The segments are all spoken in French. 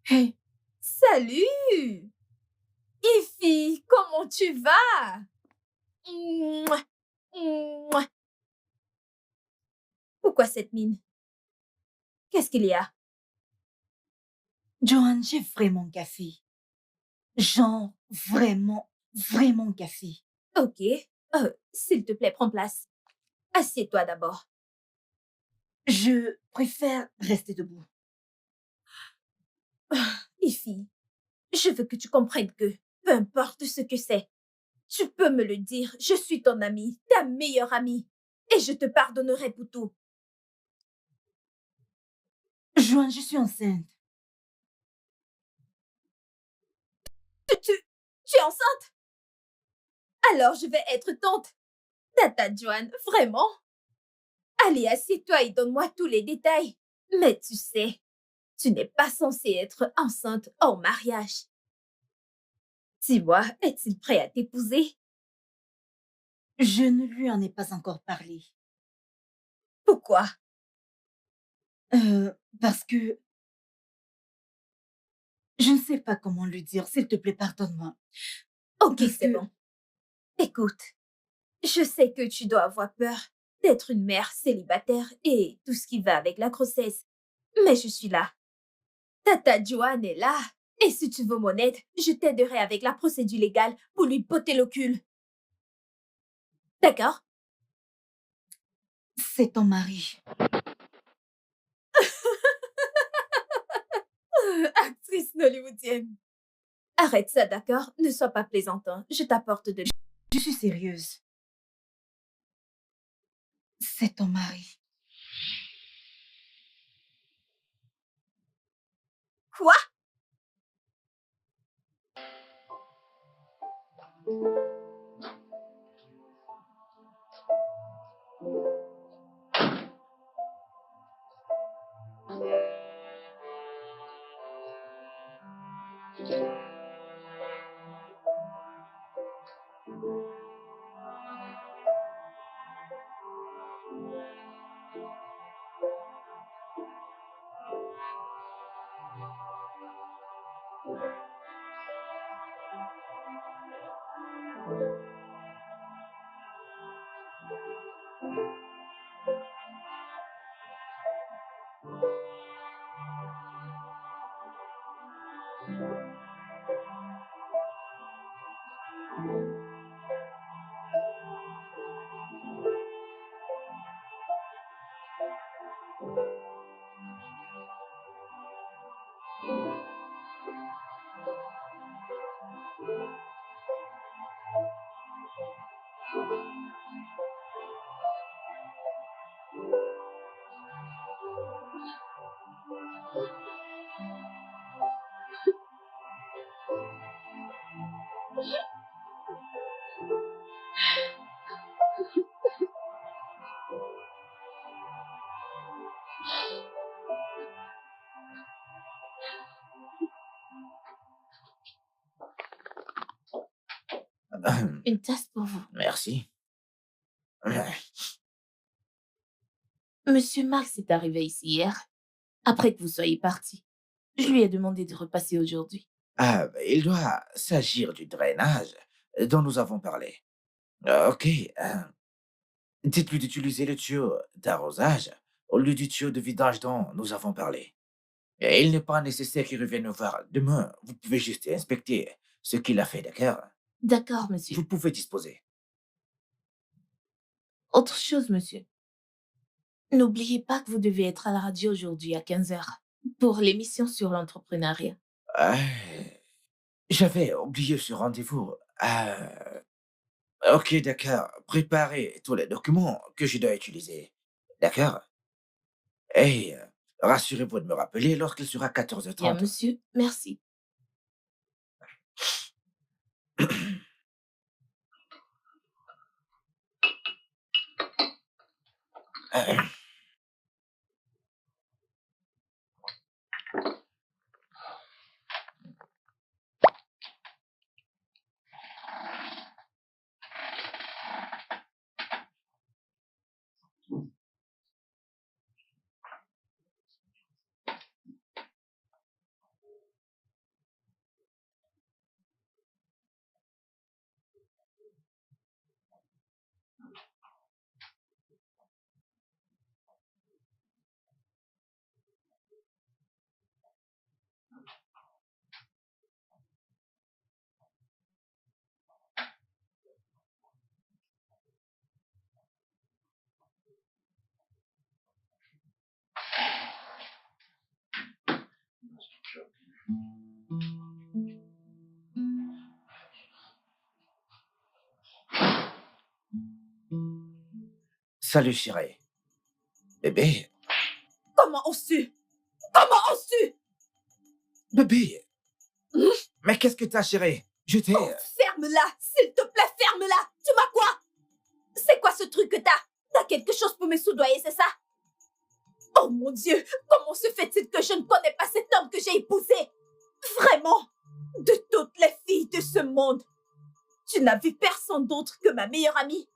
Hey, Salut! Ify, comment tu vas? Mouah, mouah. Pourquoi cette mine? Qu'est-ce qu'il y a? Johan, j'ai vraiment café. Genre, vraiment, vraiment café. Ok. S'il te plaît, prends place. Assieds-toi d'abord. Je préfère rester debout. Ify, je veux que tu comprennes que, peu importe ce que c'est, tu peux me le dire. Je suis ton amie, ta meilleure amie. Et je te pardonnerai pour tout. Johan, je suis enceinte. Tu es enceinte? Alors je vais être tante. Tata Joanne, vraiment? Allez, assieds-toi et donne-moi tous les détails. Mais tu sais, tu n'es pas censée être enceinte hors mariage. Dis-moi, est-il prêt à t'épouser? Je ne lui en ai pas encore parlé. Pourquoi? Parce que je ne sais pas comment lui dire. S'il te plaît, pardonne-moi. Ok, Parce c'est que bon. Écoute, je sais que tu dois avoir peur d'être une mère célibataire et tout ce qui va avec la grossesse. Mais je suis là. Tata Joanne est là. Et si tu veux mon aide, je t'aiderai avec la procédure légale pour lui botter le cul. D'accord? c'est ton mari. Actrice hollywoodienne. Arrête ça, d'accord? Ne sois pas plaisantin. Je t'apporte de... Je suis sérieuse. C'est ton mari. Quoi? Une tasse pour vous. Merci. Monsieur Max est arrivé ici hier, après que vous soyez parti. Je lui ai demandé de repasser aujourd'hui. Il doit s'agir du drainage dont nous avons parlé. Ok. Dites-lui d'utiliser le tuyau d'arrosage au lieu du tuyau de vidange dont nous avons parlé. Et il n'est pas nécessaire qu'il revienne nous voir demain. Vous pouvez juste inspecter ce qu'il a fait, d'accord? D'accord, monsieur. Vous pouvez disposer. Autre chose, monsieur. N'oubliez pas que vous devez être à la radio aujourd'hui à 15h pour l'émission sur l'entrepreneuriat. Euh, J'avais oublié ce rendez-vous. Ok, d'accord. Préparez tous les documents que je dois utiliser. D'accord? Et rassurez-vous de me rappeler lorsqu'il sera Bien, 14h30. monsieur. Merci. Salut, chérie. Bébé, Comment oses-tu? Comment oses-tu? bébé. Mais qu'est-ce que t'as, chérie? Je t'ai... Oh, ferme-la! S'il te plaît, ferme-la! Tu m'as quoi? C'est quoi ce truc que t'as? T'as quelque chose pour me soudoyer, c'est ça? Oh mon Dieu! Comment se fait-il que je ne connais pas cet homme que j'ai épousé? Vraiment! De toutes les filles de ce monde, tu n'as vu personne d'autre que ma meilleure amie?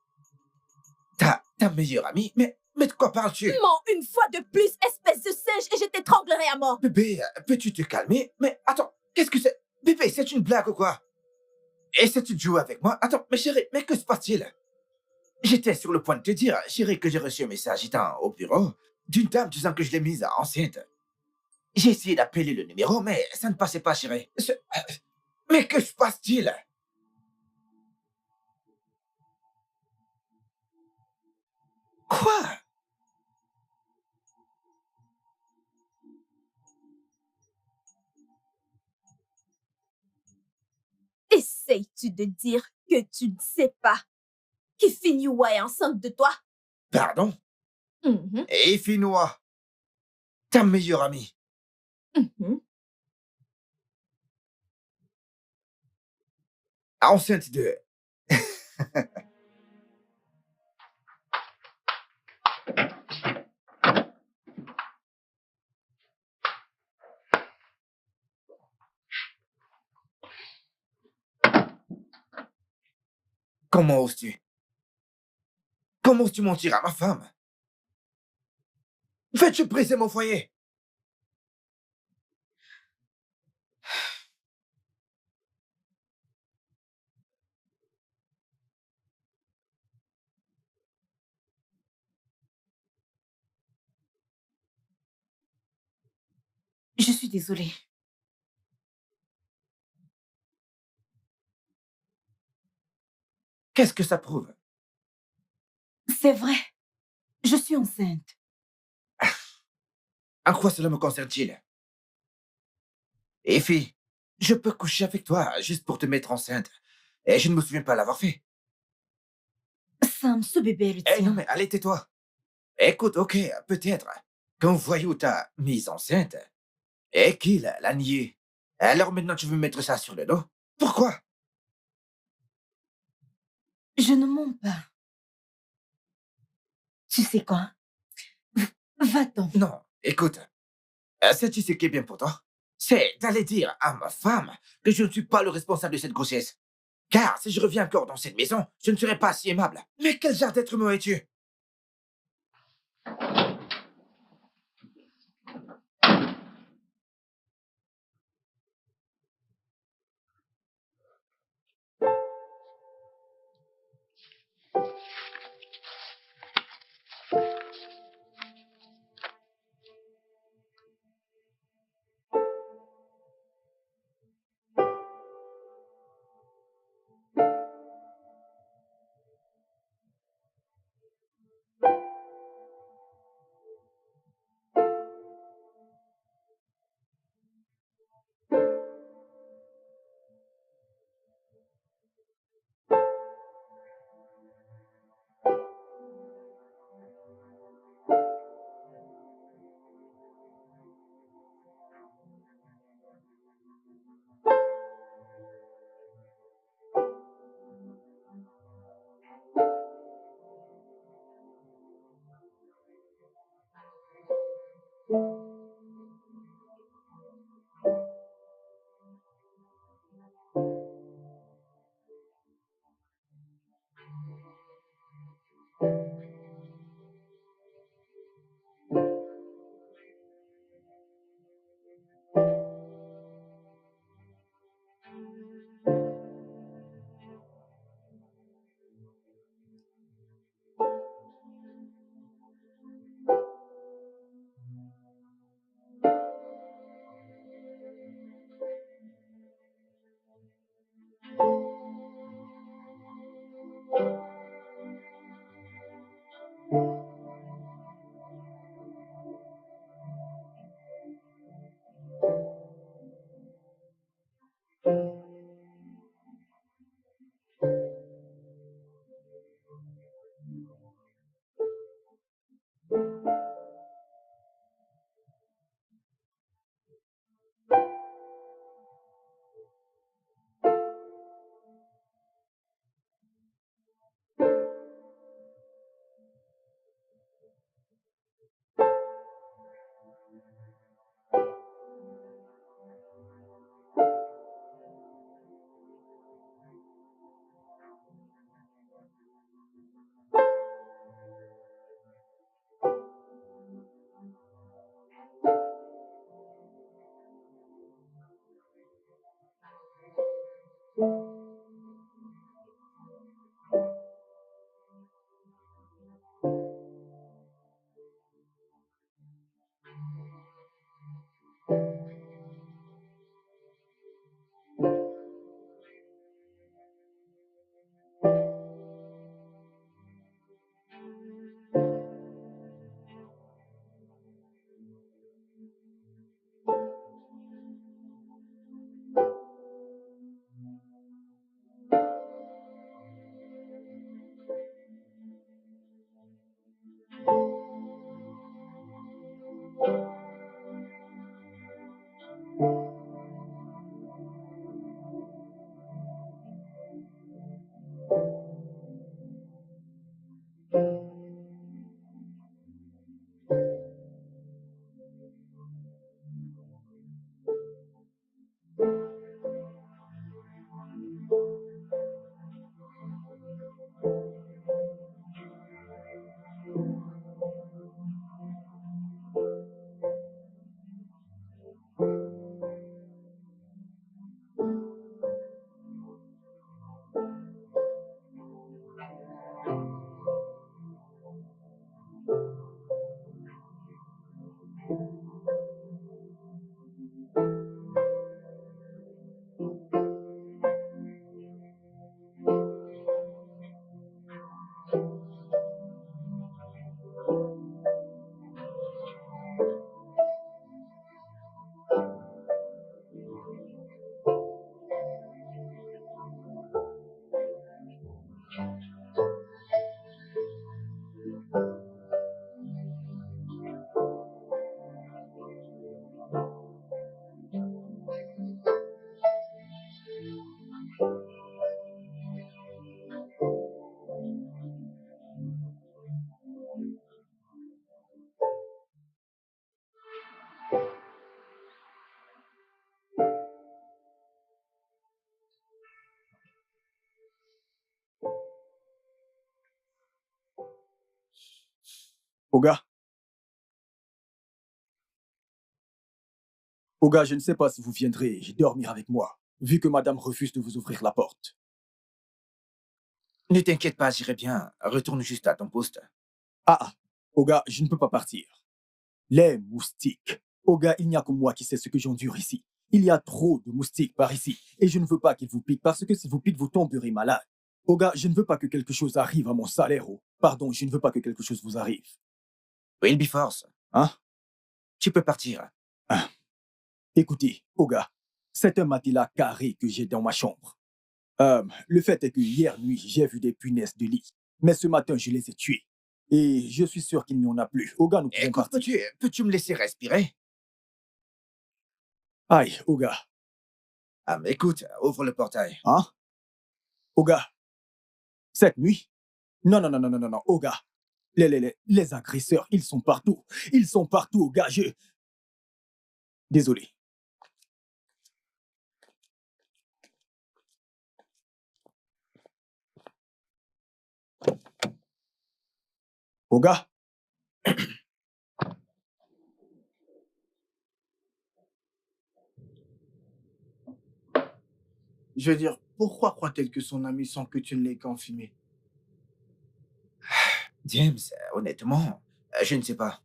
Ta meilleure amie? Mais de quoi parles-tu? Mens une fois de plus, espèce de singe, et je t'étranglerai à mort! Bébé, peux-tu te calmer? Mais attends, qu'est-ce que c'est? Bébé, c'est une blague ou quoi? Essaies-tu de jouer avec moi? Attends, mais chérie, mais que se passe-t-il? J'étais sur le point de te dire, chérie, que j'ai reçu un message étant au bureau d'une dame disant que je l'ai mise enceinte. J'ai essayé d'appeler le numéro, mais ça ne passait pas, chérie. Mais que se passe-t-il? Quoi? Essayes-tu de dire que tu ne sais pas que Finiwa est enceinte de toi? Pardon? Mhm, Et Finois, ta meilleure amie, mhm. enceinte de... Comment oses-tu? Comment oses-tu mentir à ma femme? Fais-tu briser mon foyer? Je suis désolée. Qu'est-ce que ça prouve? C'est vrai. Je suis enceinte. En quoi cela me concerne-t-il? Et fille, je peux coucher avec toi juste pour te mettre enceinte. Et je ne me souviens pas l'avoir fait. Sam, ce bébé est le Eh non, tien. mais allez, tais-toi. Écoute, ok, peut-être qu'un voyou t'a mise enceinte et qu'il l'a nié. Alors maintenant, tu veux mettre ça sur le dos? Pourquoi? Je ne mens pas. Tu sais quoi? Va-t'en. Non, écoute, sais-tu ce qui est bien pour toi? C'est d'aller dire à ma femme que je ne suis pas le responsable de cette grossesse. Car si je reviens encore dans cette maison, je ne serai pas si aimable. Mais quel genre d'être humain es-tu? Oga, Oga, je ne sais pas si vous viendrez dormir avec moi, vu que madame refuse de vous ouvrir la porte. Ne t'inquiète pas, j'irai bien. Retourne juste à ton poste. Ah, Oga, je ne peux pas partir. Les moustiques. Oga, il n'y a que moi qui sais ce que j'endure ici. Il y a trop de moustiques par ici, et je ne veux pas qu'ils vous piquent, parce que si vous piquent, vous tomberez malade. Oga, je ne veux pas que quelque chose arrive à mon salaire. Oh. Pardon, je ne veux pas que quelque chose vous arrive. Wilberforce, Hein? tu peux partir. Ah. Écoutez, Oga, c'est un matelas carré que j'ai dans ma chambre. Le fait est que hier nuit, j'ai vu des punaises de lit. Mais ce matin, je les ai tuées. Et je suis sûr qu'il n'y en a plus. Oga, nous pouvons Écoute, partir. peux-tu me laisser respirer? Aïe, Oga. Ah, mais écoute, ouvre le portail. Hein? Oga, cette nuit? Non, non, non, non, non, non, non, Oga. Les agresseurs, ils sont partout. Ils sont partout, Oga. Désolé. Oga? Je veux dire, pourquoi croit-elle que son ami sans que tu ne l'aies qu'enfumé? James, honnêtement, je ne sais pas.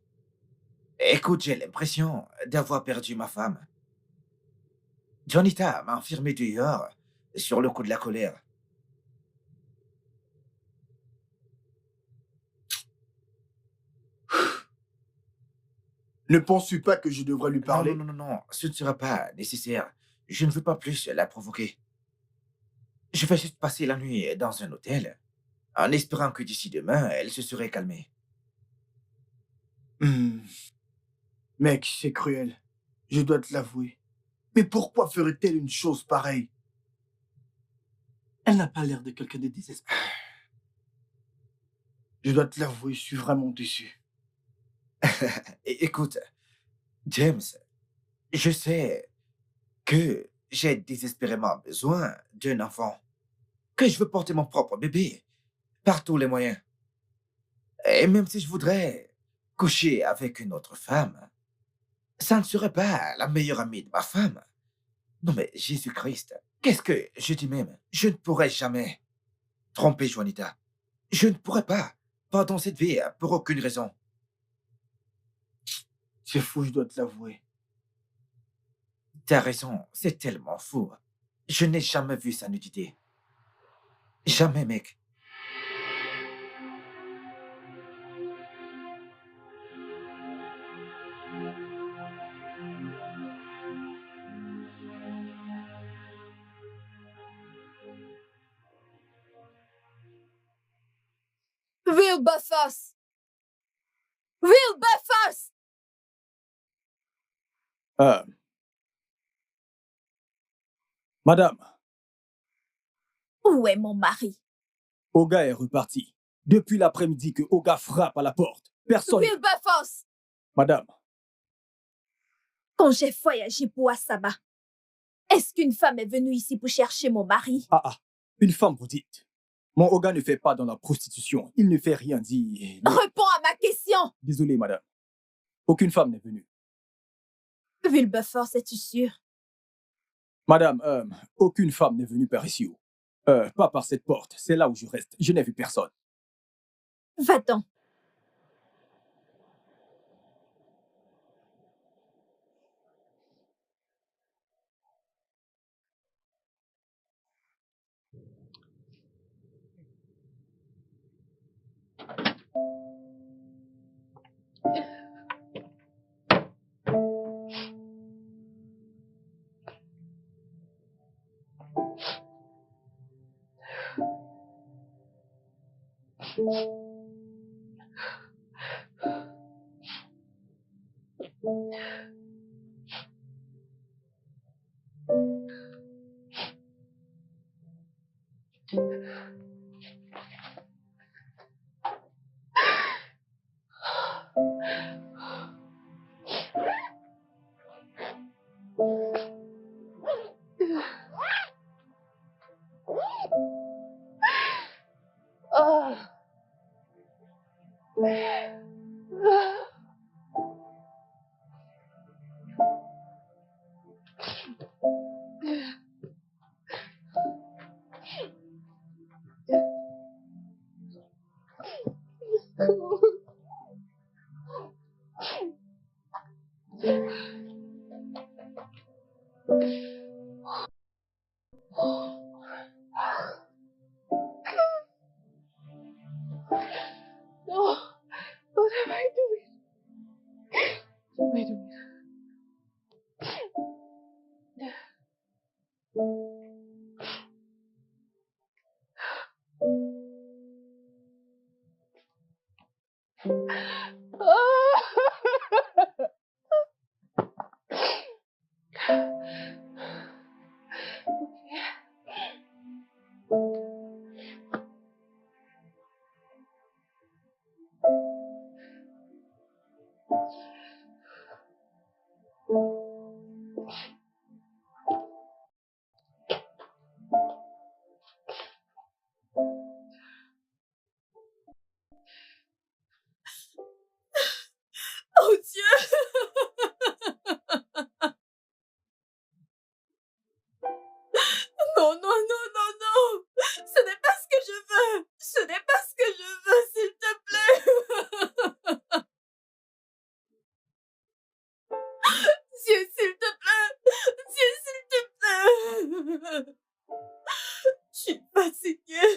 Écoute, j'ai l'impression d'avoir perdu ma femme. Jonita m'a enfermé dehors sur le coup de la colère. Ne penses-tu pas que je devrais lui Non, parler? non, non, non, non, ce ne sera pas nécessaire. Je ne veux pas plus la provoquer. Je vais juste passer la nuit dans un hôtel, en espérant que d'ici demain, elle se serait calmée. Hmm. Mec, c'est cruel. Je dois te l'avouer. Mais pourquoi ferait-elle une chose pareille? Elle n'a pas l'air de quelqu'un de désespéré. Je dois te l'avouer, je suis vraiment déçu. Écoute, James, je sais que j'ai désespérément besoin d'un enfant, que je veux porter mon propre bébé par tous les moyens. Et même si je voudrais coucher avec une autre femme, ça ne serait pas la meilleure amie de ma femme. Non mais Jésus-Christ, qu'est-ce que je dis même? Je ne pourrais jamais tromper Juanita. Je ne pourrais pas, pas dans cette vie, pour aucune raison. C'est fou, je dois te l'avouer. T'as raison, c'est tellement fou. Je n'ai jamais vu sa nudité. Jamais, mec. Wilberforce! Wilberforce! Madame, Où est mon mari? Oga est reparti. Depuis l'après-midi que Oga frappe à la porte. Personne... Wilberforce! Madame, Quand j'ai voyagé pour Asaba, est-ce qu'une femme est venue ici pour chercher mon mari? une femme vous dites. Mon Oga ne fait pas dans la prostitution. Il ne fait rien dit. Réponds à ma question! Désolé, madame. Aucune femme n'est venue. Wilberforce, es-tu sûr? Madame, aucune femme n'est venue par ici. Pas par cette porte. C'est là où je reste. Je n'ai vu personne. Va-t'en. Oh, what am I doing? What am I doing? Oh Dieu! Non, non, non, non, non! Ce n'est pas ce que je veux! Ce n'est pas ce que je veux, s'il te plaît! Dieu, s'il te plaît! Dieu, s'il te plaît! Je suis fatiguée!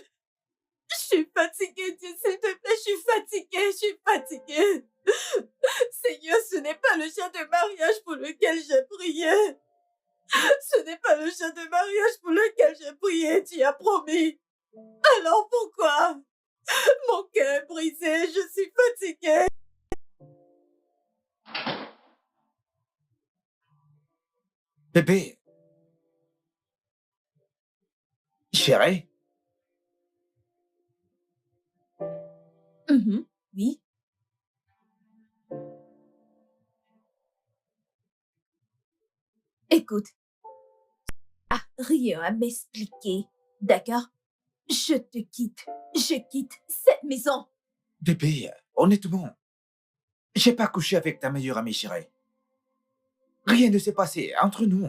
Je suis fatiguée, Dieu, s'il te plaît, je suis fatiguée, je suis fatiguée! Seigneur, ce n'est pas le chien de mariage pour lequel j'ai prié! Ce n'est pas le chien de mariage pour lequel j'ai prié, tu as promis! Alors pourquoi? Mon cœur est brisé, je suis fatiguée! Bébé, chérie, Oui? Écoute, rien à m'expliquer, d'accord? Je te quitte. Je quitte cette maison. bébé, honnêtement, j'ai pas couché avec ta meilleure amie, chérie. Rien ne s'est passé entre nous.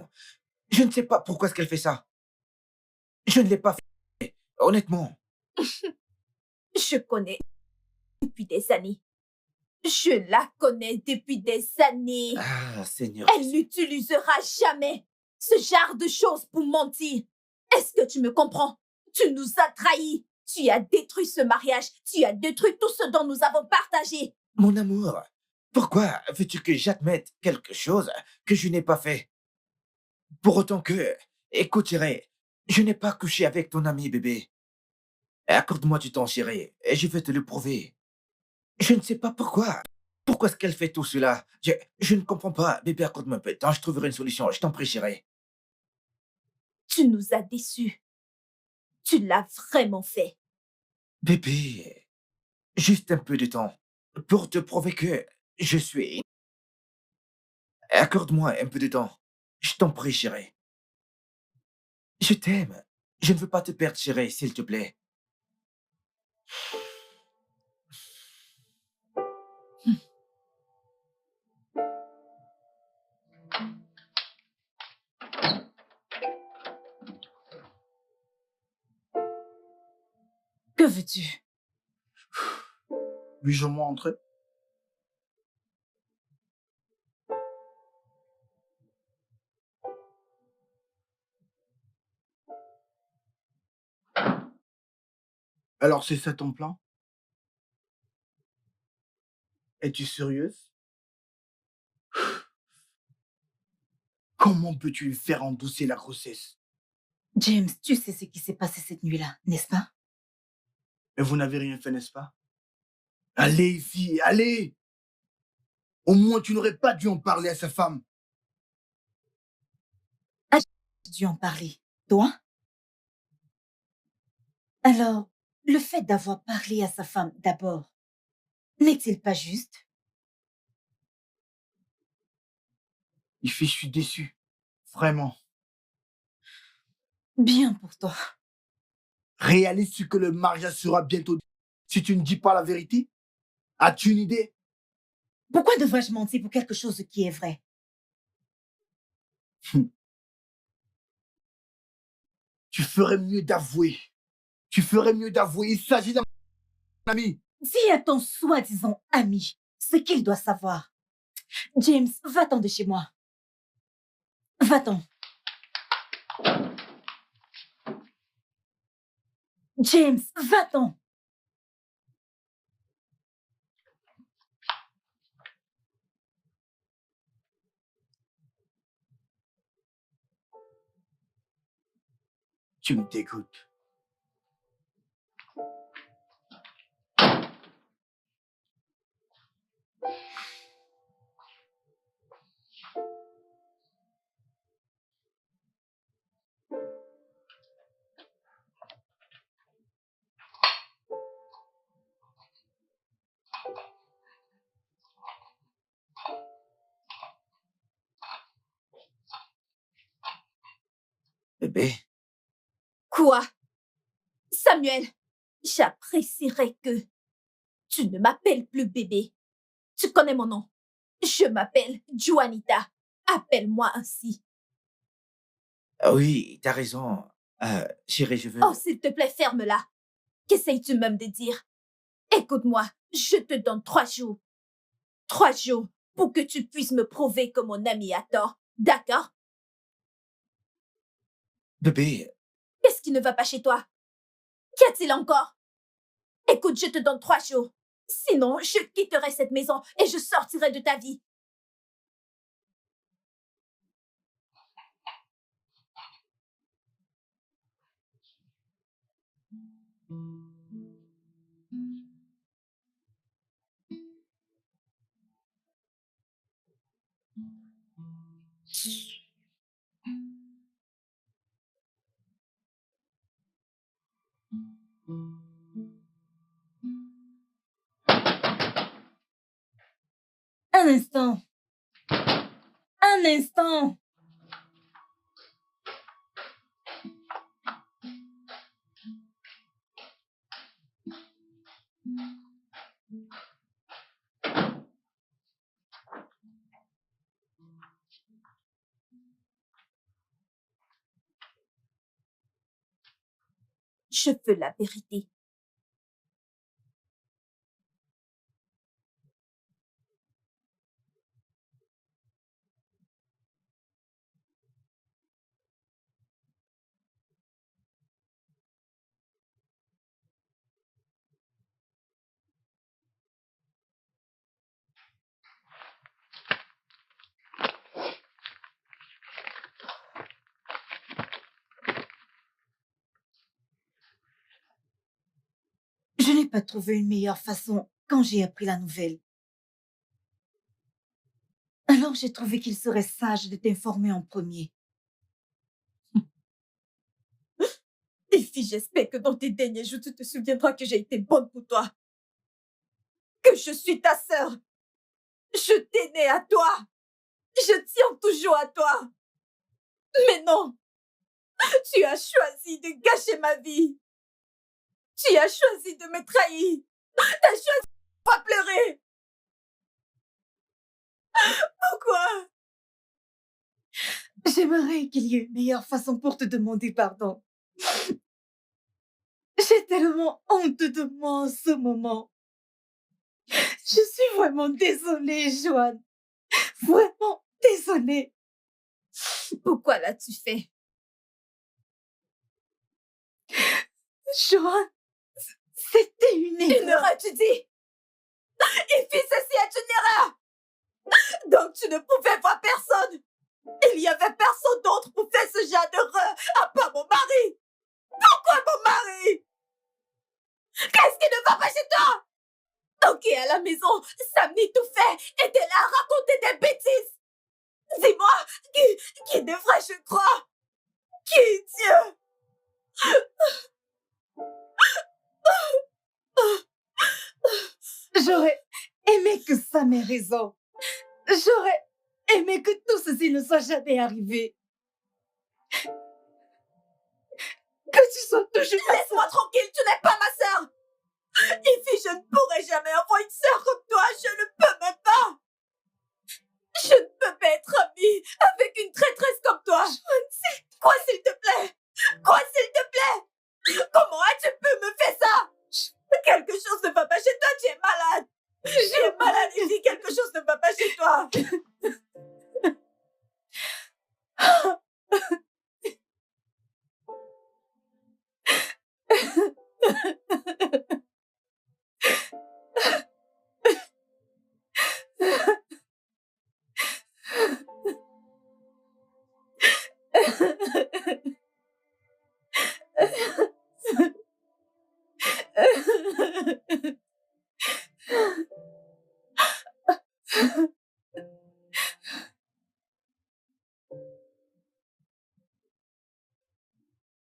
Je ne sais pas pourquoi est-ce qu'elle fait ça. Je ne l'ai pas fait, honnêtement. Je connais depuis des années. Je la connais depuis des années. Ah, Seigneur Elle Jésus. n'utilisera jamais ce genre de choses pour mentir. Est-ce que tu me comprends? Tu nous as trahis. Tu as détruit ce mariage. Tu as détruit tout ce dont nous avons partagé. Mon amour, pourquoi veux-tu que j'admette quelque chose que je n'ai pas fait? Pour autant que, écoute, chérie, je n'ai pas couché avec ton ami, bébé. Accorde-moi du temps, chérie, et je vais te le prouver. Je ne sais pas pourquoi. Pourquoi est-ce qu'elle fait tout cela? Je ne comprends pas. Bébé, accorde-moi un peu de temps, je trouverai une solution. Je t'en prie, chérie. Tu nous as déçus. Tu l'as vraiment fait. Bébé, juste un peu de temps pour te prouver que je suis... Accorde-moi un peu de temps. Je t'en prie, chérie. Je t'aime. Je ne veux pas te perdre, chérie, s'il te plaît. Que veux-tu? Puis-je moi entrer? Alors c'est ça ton plan? Es-tu sérieuse? Comment peux-tu lui faire endosser la grossesse? James, tu sais ce qui s'est passé cette nuit-là, n'est-ce pas? Et vous n'avez rien fait, n'est-ce pas? Allez, fille, allez! Au moins, tu n'aurais pas dû en parler à sa femme. J'ai dû en parler. Toi? Alors, le fait d'avoir parlé à sa femme d'abord, n'est-il pas juste? Je suis déçu. Vraiment. Bien pour toi. Réalise-tu que le mariage sera bientôt si tu ne dis pas la vérité? As-tu une idée? Pourquoi devrais-je mentir pour quelque chose qui est vrai? Tu ferais mieux d'avouer. Tu ferais mieux d'avouer. Il s'agit d'un ami. dis à ton soi-disant ami ce qu'il doit savoir. James, va-t'en de chez moi. Va-t'en. James, va-t'en. Tu me dégoûtes. Bébé, Quoi? Samuel, j'apprécierais que tu ne m'appelles plus bébé. Tu connais mon nom. Je m'appelle Juanita. Appelle-moi ainsi. ah oui, t'as raison. Chérie, je veux... Oh, s'il te plaît, ferme-la. Qu'essayes-tu même de dire? Écoute-moi, je te donne 3 jours. 3 jours pour que tu puisses me prouver que mon ami a tort. D'accord? Bébé, Qu'est-ce qui ne va pas chez toi? Qu'y a-t-il encore? Écoute, je te donne 3 jours. Sinon, je quitterai cette maison et je sortirai de ta vie. Un instant. Un instant. Je veux la vérité. Je n'ai pas trouvé une meilleure façon quand j'ai appris la nouvelle. Alors j'ai trouvé qu'il serait sage de t'informer en premier. Ify, j'espère que dans tes derniers jours, tu te souviendras que j'ai été bonne pour toi. Que je suis ta sœur. Je t'ai née à toi. Je tiens toujours à toi. Mais non, tu as choisi de gâcher ma vie. Tu as choisi de me trahir. Tu as choisi de me pleurer. Pourquoi? J'aimerais qu'il y ait une meilleure façon pour te demander pardon. J'ai tellement honte de moi en ce moment. Je suis vraiment désolée, Joanne. Vraiment désolée. Pourquoi l'as-tu fait? Joanne, c'était une Une erreur. erreur, tu dis? Ify, ceci est une erreur. Donc tu ne pouvais voir personne. Il n'y avait personne d'autre pour faire ce genre d'erreur à part mon mari. Pourquoi mon mari? Qu'est-ce qui ne va pas chez toi? Ok, à la maison, Sammy tout fait était là à raconter des bêtises. Dis-moi, qui devrais-je croire? Qui est Dieu? J'aurais aimé que Sam ait raison. J'aurais aimé que tout ceci ne soit jamais arrivé. Que tu sois toujours ma Laisse-moi sœur. tranquille, tu n'es pas ma sœur. Ify, je ne pourrai jamais avoir une sœur comme toi, je ne peux même pas. Je ne peux pas être amie avec une traîtresse comme toi. Quoi, s'il te plaît? Quoi, s'il te plaît? Comment as-tu pu me faire ça? Quelque chose ne va pas chez toi, tu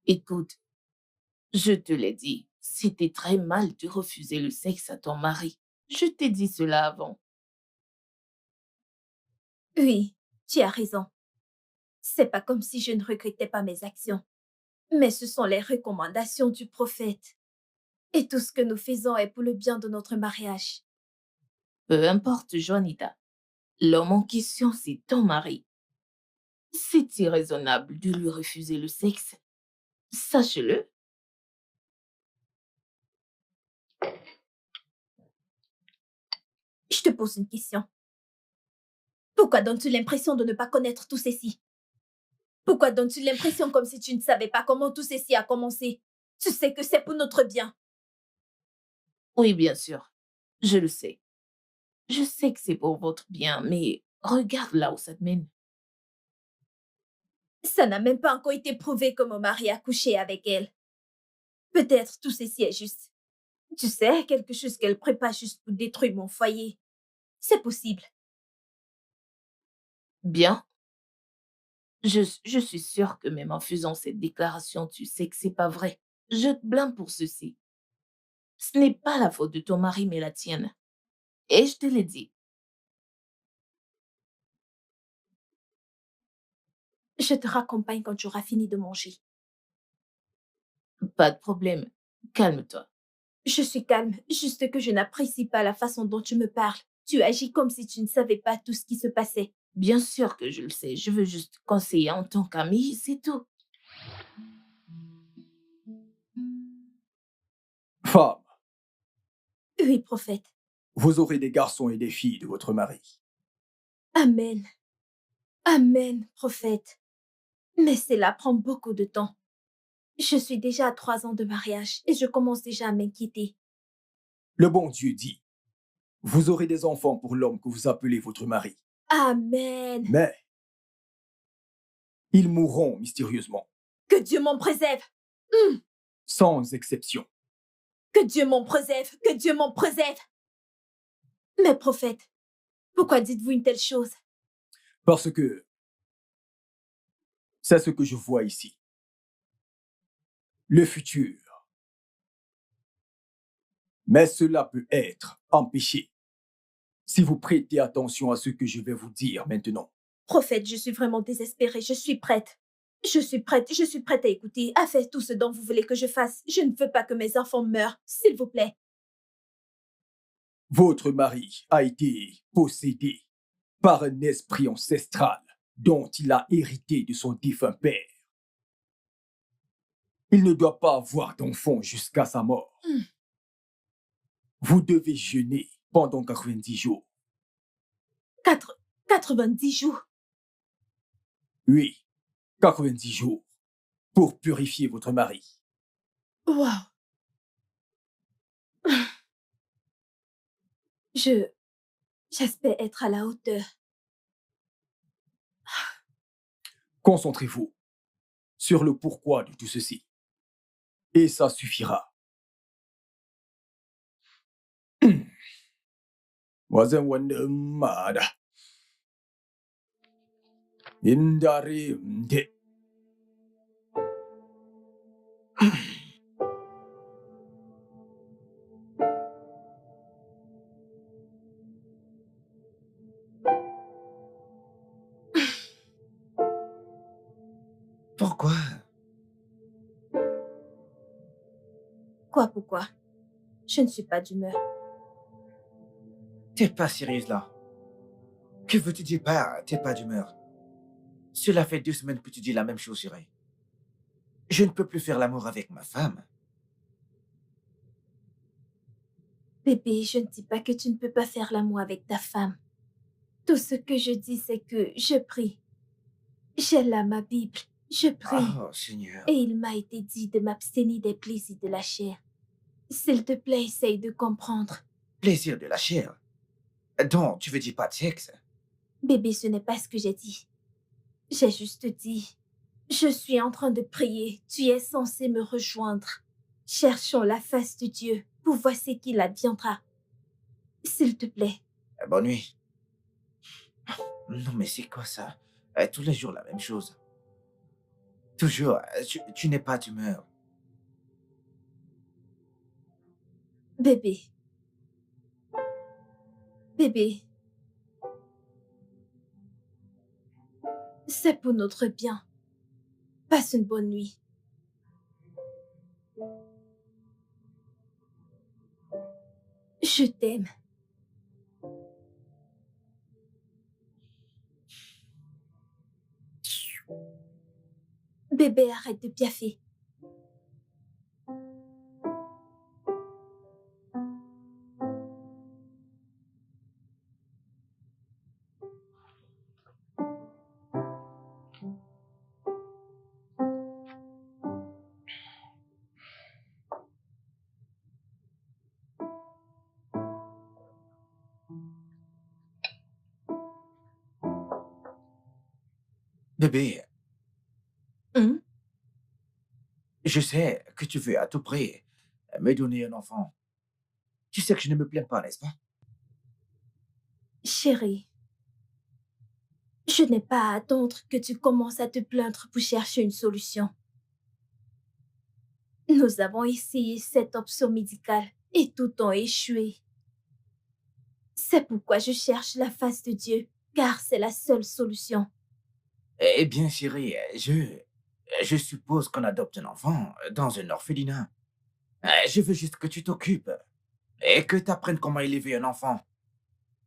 Écoute, je te l'ai dit, c'était très mal de refuser le sexe à ton mari. Je t'ai dit cela avant. Oui, tu as raison. C'est pas comme si je ne regrettais pas mes actions. Mais ce sont les recommandations du prophète. Et tout ce que nous faisons est pour le bien de notre mariage. Peu importe, Juanita. L'homme en question, c'est ton mari. C'est irraisonnable de lui refuser le sexe. Sache-le. Je te pose une question. Pourquoi donnes-tu l'impression de ne pas connaître tout ceci? Pourquoi donnes-tu l'impression comme si tu ne savais pas comment tout ceci a commencé? Tu sais que c'est pour notre bien. Oui, bien sûr. Je le sais. Je sais que c'est pour votre bien, mais regarde là où ça te mène. Ça n'a même pas encore été prouvé que mon mari a couché avec elle. Peut-être tout ceci est juste. Tu sais, quelque chose qu'elle prépare juste pour détruire mon foyer. C'est possible. Bien. Je suis sûre que même en faisant cette déclaration, tu sais que c'est pas vrai. Je te blâme pour ceci. Ce n'est pas la faute de ton mari, mais la tienne. Et je te l'ai dit. Je te raccompagne quand tu auras fini de manger. Pas de problème. Calme-toi. Je suis calme, juste que je n'apprécie pas la façon dont tu me parles. Tu agis comme si tu ne savais pas tout ce qui se passait. Bien sûr que je le sais. Je veux juste conseiller en tant qu'ami, c'est tout. Femme, Oui, prophète. vous aurez des garçons et des filles de votre mari. Amen. Amen, prophète. Mais cela prend beaucoup de temps. Je suis déjà à 3 ans de mariage et je commence déjà à m'inquiéter. Le bon Dieu dit, vous aurez des enfants pour l'homme que vous appelez votre mari. Amen. Mais ils mourront mystérieusement, Que Dieu m'en préserve. sans exception. Que Dieu m'en préserve. Que Dieu m'en préserve. Mais prophète, pourquoi dites-vous une telle chose? Parce que c'est ce que je vois ici. Le futur. Mais cela peut être empêché si vous prêtez attention à ce que je vais vous dire maintenant. Prophète, je suis vraiment désespérée. Je suis prête. Je suis prête à écouter, à faire tout ce dont vous voulez que je fasse. Je ne veux pas que mes enfants meurent, s'il vous plaît. Votre mari a été possédé par un esprit ancestral dont il a hérité de son défunt père. Il ne doit pas avoir d'enfant jusqu'à sa mort. Vous devez jeûner pendant 90 jours. 90 jours. Oui, 90 jours pour purifier votre mari. Wow. J'espère être à la hauteur. Concentrez-vous sur le pourquoi de tout ceci. Et ça suffira. Wazen wande mada. Indari mde. Pourquoi? Quoi, pourquoi? Je ne suis pas d'humeur. T'es pas sérieuse là. Que veux-tu dire par t'es pas d'humeur? Cela fait 2 semaines que tu dis la même chose, chérie. Je ne peux plus faire l'amour avec ma femme. Bébé, je ne dis pas que tu ne peux pas faire l'amour avec ta femme. Tout ce que je dis, c'est que je prie. J'ai là ma Bible. Je prie. Oh, Seigneur. Et il m'a été dit de m'abstenir des plaisirs de la chair. S'il te plaît, essaye de comprendre. Plaisir de la chair. Donc, tu veux dire pas de sexe? Bébé, ce n'est pas ce que j'ai dit. J'ai juste dit, je suis en train de prier. Tu es censé me rejoindre. Cherchons la face de Dieu pour voir ce qu'il adviendra. S'il te plaît. Bonne nuit. Non, mais c'est quoi ça? Tous les jours la même chose. Toujours, tu n'es pas d'humeur. Bébé. Bébé. C'est pour notre bien. Passe une bonne nuit. Je t'aime. Bébé, arrête de piaffer. Bébé, Hum? je sais que tu veux à tout prix me donner un enfant. Tu sais que je ne me plains pas, n'est-ce pas? Chérie, je n'ai pas à attendre que tu commences à te plaindre pour chercher une solution. Nous avons essayé cette option médicale et tout a échoué. C'est pourquoi je cherche la face de Dieu, car c'est la seule solution. Eh bien, chérie, je suppose qu'on adopte un enfant dans un orphelinat. Je veux juste que tu t'occupes et que tu apprennes comment élever un enfant.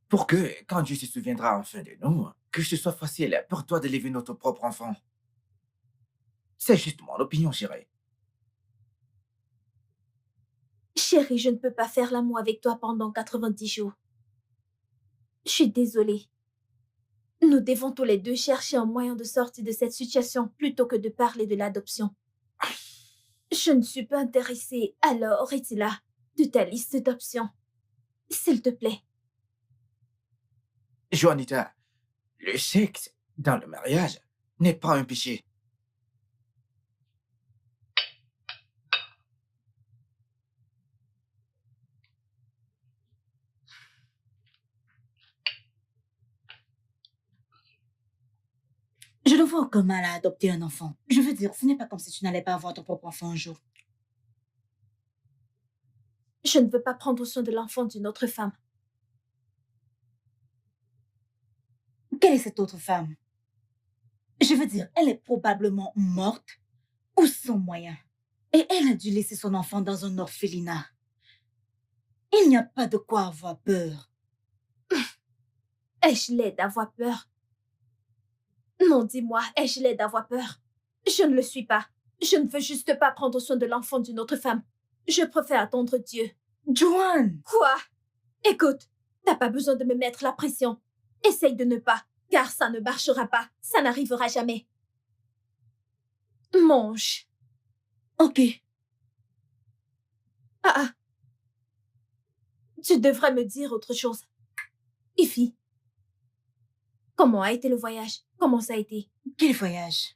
Pour que, quand Dieu se souviendra enfin de nous, que ce soit facile pour toi d'élever notre propre enfant. C'est juste mon opinion, chérie. Chérie, je ne peux pas faire l'amour avec toi pendant 90 jours. Je suis désolée. Nous devons tous les deux chercher un moyen de sortir de cette situation plutôt que de parler de l'adoption. Je ne suis pas intéressée, alors retire-la de ta liste d'options. S'il te plaît. Juanita, le sexe dans le mariage n'est pas un péché. Je ne vois aucun mal à adopter un enfant. Je veux dire, ce n'est pas comme si tu n'allais pas avoir ton propre enfant un jour. Je ne veux pas prendre soin de l'enfant d'une autre femme. Quelle est cette autre femme? Je veux dire, elle est probablement morte ou sans moyen. Et elle a dû laisser son enfant dans un orphelinat. Il n'y a pas de quoi avoir peur. Ai-je l'air d'avoir peur? Non, dis-moi, ai-je l'air d'avoir peur? Je ne le suis pas. Je ne veux juste pas prendre soin de l'enfant d'une autre femme. Je préfère attendre Dieu. Joanne! Quoi? Écoute, t'as pas besoin de me mettre la pression. Essaye de ne pas, car ça ne marchera pas. Ça n'arrivera jamais. Mange. Ok. Ah. Tu devrais me dire autre chose. Ify, comment a été le voyage? Comment ça a été? Quel voyage?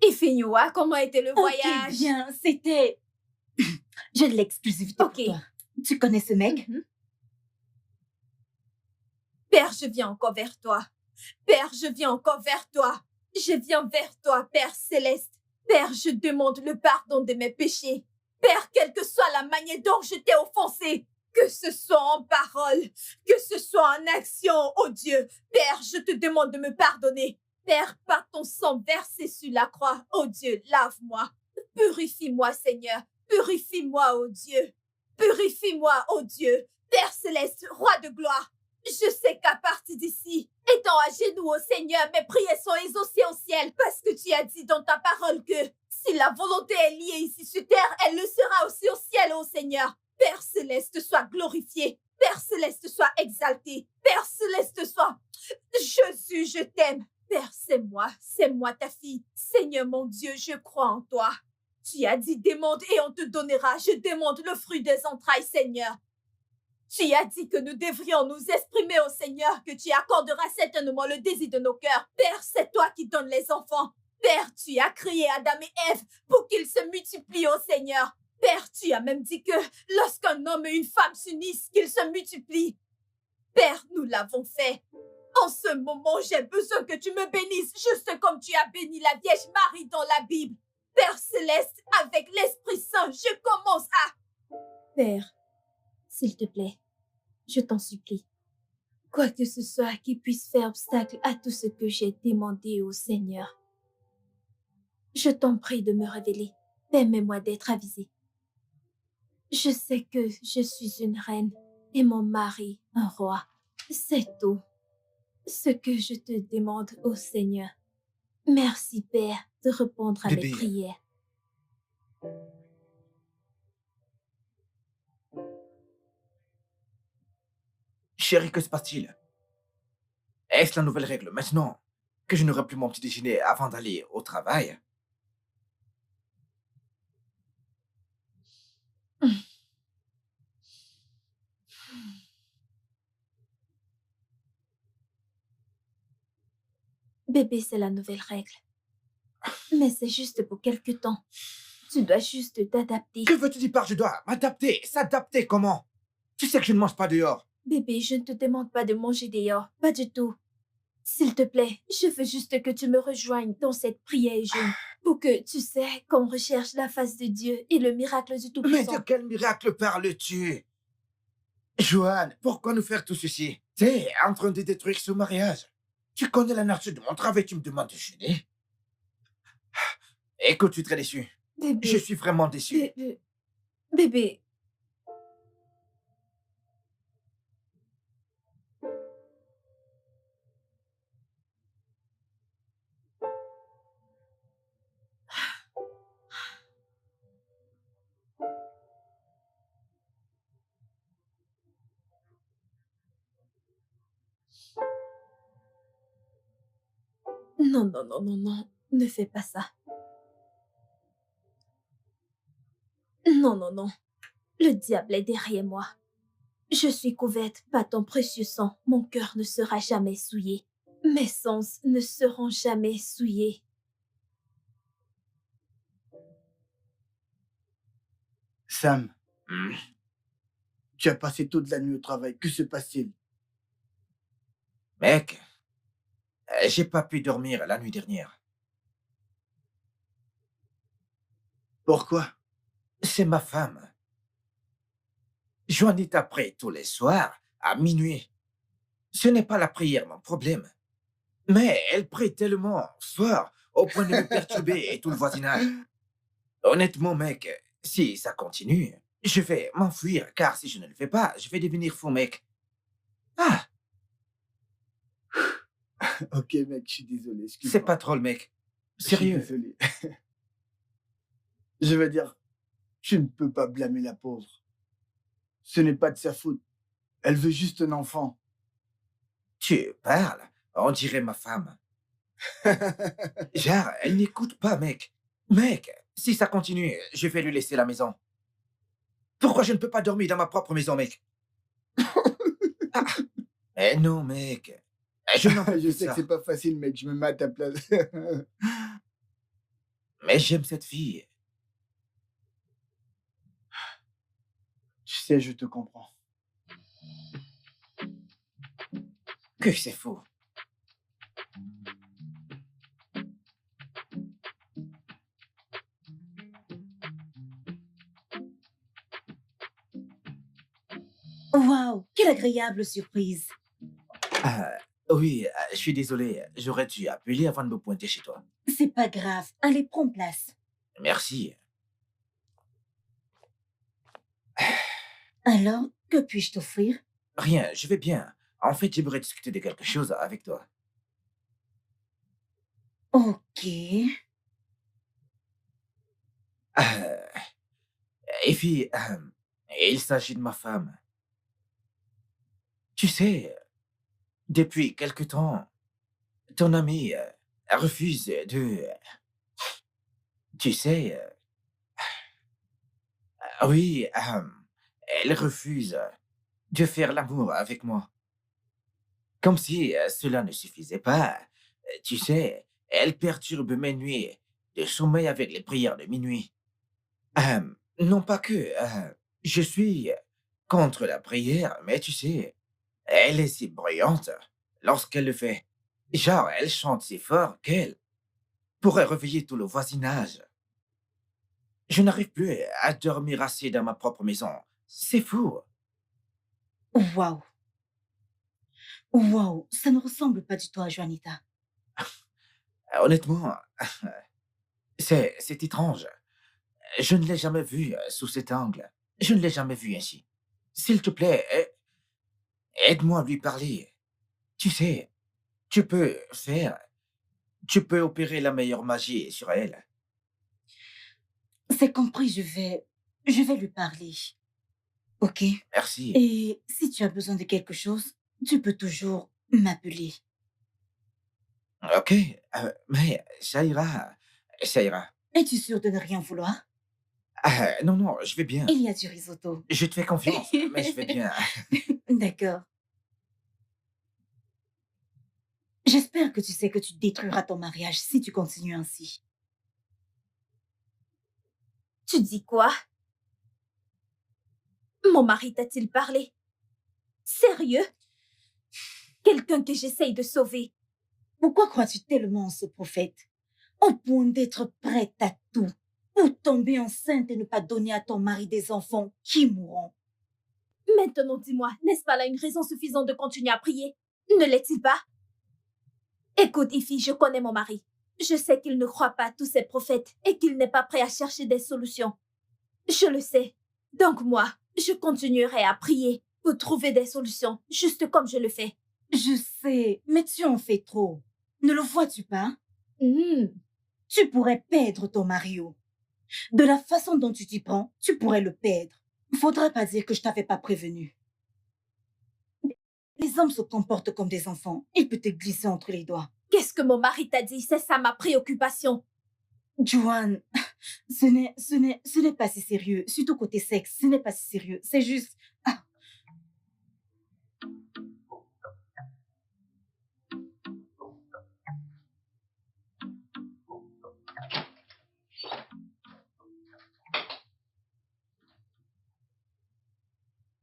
Ify Nyua, comment a été le voyage? Ok, bien, c'était... J'ai de l'exclusivité Ok. pour toi. Tu connais ce mec? Mhm. Père, je viens encore vers toi. Père, je viens encore vers toi. Je viens vers toi, Père céleste. Père, je demande le pardon de mes péchés. Père, quelle que soit la manière dont je t'ai offensé, que ce soit en parole, que ce soit en action, oh Dieu, Père, je te demande de me pardonner. Père, par ton sang versé sur la croix, oh Dieu, lave-moi. Purifie-moi, Seigneur. Purifie-moi, oh Dieu. Purifie-moi, oh Dieu. Père céleste, roi de gloire. Je sais qu'à partir d'ici, étant à genoux au Seigneur, mes prières sont exaucées au ciel, parce que tu as dit dans ta parole que si la volonté est liée ici sur terre, elle le sera aussi au ciel, ô Seigneur. Père céleste, sois glorifié. Père céleste, sois exalté. Père céleste, sois... Jésus, je t'aime. Père, c'est moi ta fille. Seigneur mon Dieu, je crois en toi. Tu as dit, demande et on te donnera. Je demande le fruit des entrailles, Seigneur. Tu as dit que nous devrions nous exprimer au Seigneur, que tu accorderas certainement le désir de nos cœurs. Père, c'est toi qui donnes les enfants. Père, tu as créé Adam et Ève pour qu'ils se multiplient au Seigneur. Père, tu as même dit que lorsqu'un homme et une femme s'unissent, qu'ils se multiplient. Père, nous l'avons fait. En ce moment, j'ai besoin que tu me bénisses, juste comme tu as béni la Vierge Marie dans la Bible. Père Céleste, avec l'Esprit Saint, je commence à... Père, s'il te plaît, je t'en supplie. Quoi que ce soit qui puisse faire obstacle à tout ce que j'ai demandé au Seigneur, je t'en prie de me révéler. Permets-moi d'être avisée. Je sais que je suis une reine et mon mari un roi. C'est tout ce que je te demande au Seigneur. Merci, Père, de répondre à mes Bébé, prières. chérie, que se passe-t-il? Est-ce la nouvelle règle maintenant que je n'aurai plus mon petit déjeuner avant d'aller au travail? Bébé, c'est la nouvelle règle. Mais c'est juste pour quelque temps. Tu dois juste t'adapter. Que veux-tu dire par je dois m'adapter? S'adapter comment? Tu sais que je ne mange pas dehors. Bébé, je ne te demande pas de manger dehors. Pas du tout. S'il te plaît, je veux juste que tu me rejoignes dans cette prière et jeûne pour que, tu sais, qu'on recherche la face de Dieu et le miracle du Mais de Tout-Puissant. quel miracle parles-tu? Joanne, pourquoi nous faire tout ceci? T'es en train de détruire ce mariage. Tu connais la nature de mon travail, tu me demandes de jeûner? Écoute, je suis très déçu. Je Bébé, suis vraiment déçu. bébé. Non, non, non, non, non. Ne fais pas ça. Non, non, non. Le diable est derrière moi. Je suis couverte par ton précieux sang. Mon cœur ne sera jamais souillé. Mes sens ne seront jamais souillés. Sam, Hmm. tu as passé toute la nuit au travail. Que se passe-t-il? Mec, j'ai pas pu dormir la nuit dernière. Pourquoi? C'est ma femme. Joanne est après tous les soirs, à minuit. Ce n'est pas la prière mon problème. Mais elle prie tellement fort au point de me perturber et tout le voisinage. Honnêtement, mec, si ça continue, je vais m'enfuir, car si je ne le fais pas, je vais devenir fou, mec. Ah, Ok, mec, je suis désolé. c'est Excuse-moi. pas drôle, mec. Je suis Sérieux. désolé. Je veux dire, tu ne peux pas blâmer la pauvre. Ce n'est pas de sa faute. Elle veut juste un enfant. Tu parles, on dirait ma femme. Genre, elle n'écoute pas, mec. Mec, si ça continue, je vais lui laisser la maison. Pourquoi je ne peux pas dormir dans ma propre maison, mec? Ah, eh non, mec. Je n'en peux Je plus de sais que ça. c'est pas facile, mec. Je me mets à ta place. Mais j'aime cette fille. Tu sais, je te comprends. Que c'est fou. Waouh, quelle agréable surprise. Ah, oui, je suis désolé. J'aurais dû appeler avant de me pointer chez toi. C'est pas grave. Allez, prends place. Merci. Alors, que puis-je t'offrir? Rien, je vais bien. En fait, j'aimerais discuter de quelque chose avec toi. Ok. Euh, et puis, il s'agit de ma femme. Tu sais, depuis quelque temps, ton ami refuse de... Tu sais, oui, elle refuse de faire l'amour avec moi. Comme si cela ne suffisait pas. Tu sais, elle perturbe mes nuits de sommeil avec les prières de minuit. Non pas que je suis contre la prière, mais tu sais, elle est si bruyante. lorsqu'elle le fait. Genre, elle chante si fort qu'elle pourrait réveiller tout le voisinage. Je n'arrive plus à dormir assis dans ma propre maison. C'est fou. Waouh. Waouh. Ça ne ressemble pas du tout à Juanita. Honnêtement, c'est étrange. Je ne l'ai jamais vue sous cet angle. Je ne l'ai jamais vue ainsi. S'il te plaît, aide-moi à lui parler. Tu sais, tu peux faire... Tu peux opérer la meilleure magie sur elle. C'est compris, je vais lui parler. Ok? Merci. Et si tu as besoin de quelque chose, tu peux toujours m'appeler. Ok, mais ça ira. Ça ira. Es-tu sûr de ne rien vouloir? Non, non, je vais bien. Il y a du risotto. Je te fais confiance, mais je vais bien. D'accord. J'espère que tu sais que tu détruiras ton mariage si tu continues ainsi. Tu dis quoi? Mon mari t'a-t-il parlé? Sérieux? Quelqu'un que j'essaye de sauver. Pourquoi crois-tu tellement en ce prophète? Au point d'être prête à tout pour tomber enceinte et ne pas donner à ton mari des enfants qui mourront. Maintenant, dis-moi, n'est-ce pas là une raison suffisante de continuer à prier? Ne l'est-il pas? Écoute, Ifi, je connais mon mari. Je sais qu'il ne croit pas à tous ces prophètes et qu'il n'est pas prêt à chercher des solutions. Je le sais. Donc moi, je continuerai à prier pour trouver des solutions, juste comme je le fais. Je sais, mais tu en fais trop. Ne le vois-tu pas? Tu pourrais perdre ton mari. De la façon dont tu t'y prends, tu pourrais le perdre. Faudra pas dire que je t'avais pas prévenu. Les hommes se comportent comme des enfants. Il peut te glisser entre les doigts. Qu'est-ce que mon mari t'a dit? C'est ça ma préoccupation. Joanne, ce n'est pas si sérieux. Surtout côté sexe, ce n'est pas si sérieux. C'est juste... Ah.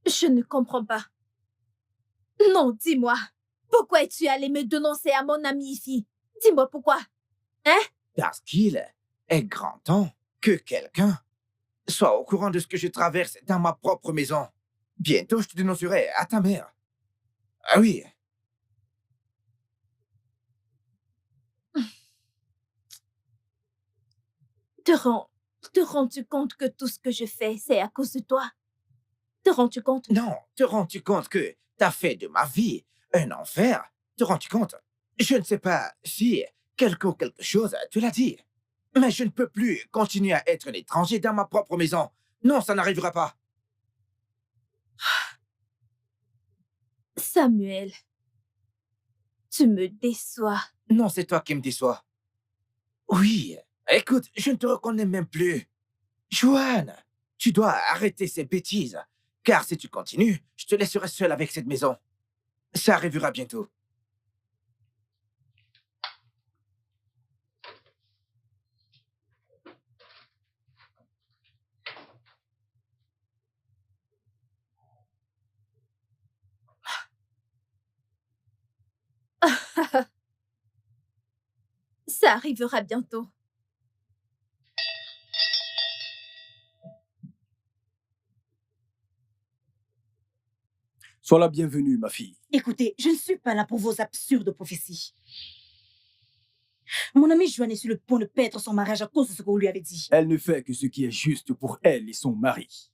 Je ne comprends pas. Non, dis-moi. Pourquoi es-tu allé me dénoncer à mon ami ici? Dis-moi pourquoi. Hein? Parce qu'il est grand temps que quelqu'un soit au courant de ce que je traverse dans ma propre maison. Bientôt, je te dénoncerai à ta mère. Ah oui. Te rends-tu compte que tout ce que je fais, c'est à cause de toi? Te rends-tu compte? Non, te rends-tu compte que t'as fait de ma vie un enfer? Te rends-tu compte? Je ne sais pas si quelque chose te l'a dit, mais je ne peux plus continuer à être un étranger dans ma propre maison. Non, ça n'arrivera pas. Samuel, tu me déçois. Non, c'est toi qui me déçois. Oui, écoute, je ne te reconnais même plus. Joanne, tu dois arrêter ces bêtises, car si tu continues, je te laisserai seul avec cette maison. Ça arrivera bientôt. Ça arrivera bientôt. Sois la bienvenue, ma fille. Écoutez, je ne suis pas là pour vos absurdes prophéties. Mon amie Joanne est sur le point de perdre son mariage à cause de ce qu'on lui avait dit. Elle ne fait que ce qui est juste pour elle et son mari.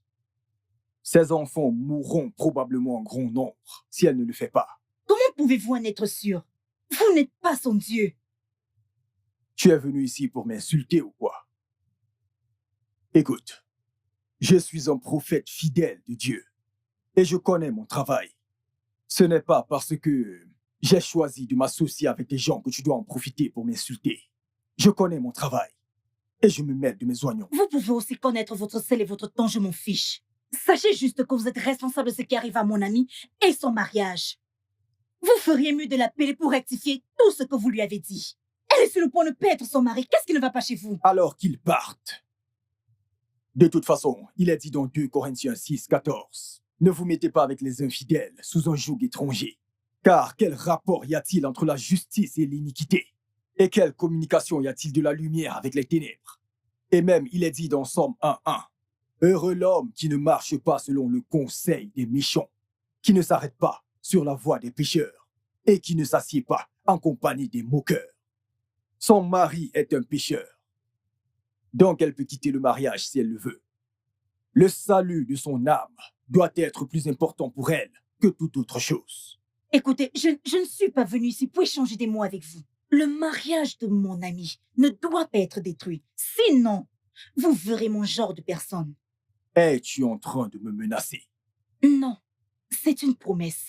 Ses enfants mourront probablement en grand nombre si elle ne le fait pas. Comment pouvez-vous en être sûr? Vous n'êtes pas son Dieu. Tu es venu ici pour m'insulter ou quoi? Écoute, je suis un prophète fidèle de Dieu et je connais mon travail. Ce n'est pas parce que j'ai choisi de m'associer avec des gens que tu dois en profiter pour m'insulter. Je connais mon travail et je me mêle de mes oignons. Vous pouvez aussi connaître votre sel et votre temps, je m'en fiche. Sachez juste que vous êtes responsable de ce qui arrive à mon ami et son mariage. Vous feriez mieux de l'appeler pour rectifier tout ce que vous lui avez dit. Elle est sur le point de perdre son mari. Qu'est-ce qui ne va pas chez vous? Alors qu'il parte. De toute façon, il est dit dans 2 Corinthiens 6, 14. Ne vous mettez pas avec les infidèles sous un joug étranger. Car quel rapport y a-t-il entre la justice et l'iniquité? Et quelle communication y a-t-il de la lumière avec les ténèbres? Et même, il est dit dans Somme 1:1, heureux l'homme qui ne marche pas selon le conseil des méchants, qui ne s'arrête pas sur la voie des pécheurs, et qui ne s'assied pas en compagnie des moqueurs. Son mari est un pécheur. Donc elle peut quitter le mariage si elle le veut. Le salut de son âme doit être plus important pour elle que toute autre chose. Écoutez, je ne suis pas venue ici pour échanger des mots avec vous. Le mariage de mon ami ne doit pas être détruit. Sinon, vous verrez mon genre de personne. Es-tu en train de me menacer? Non, c'est une promesse.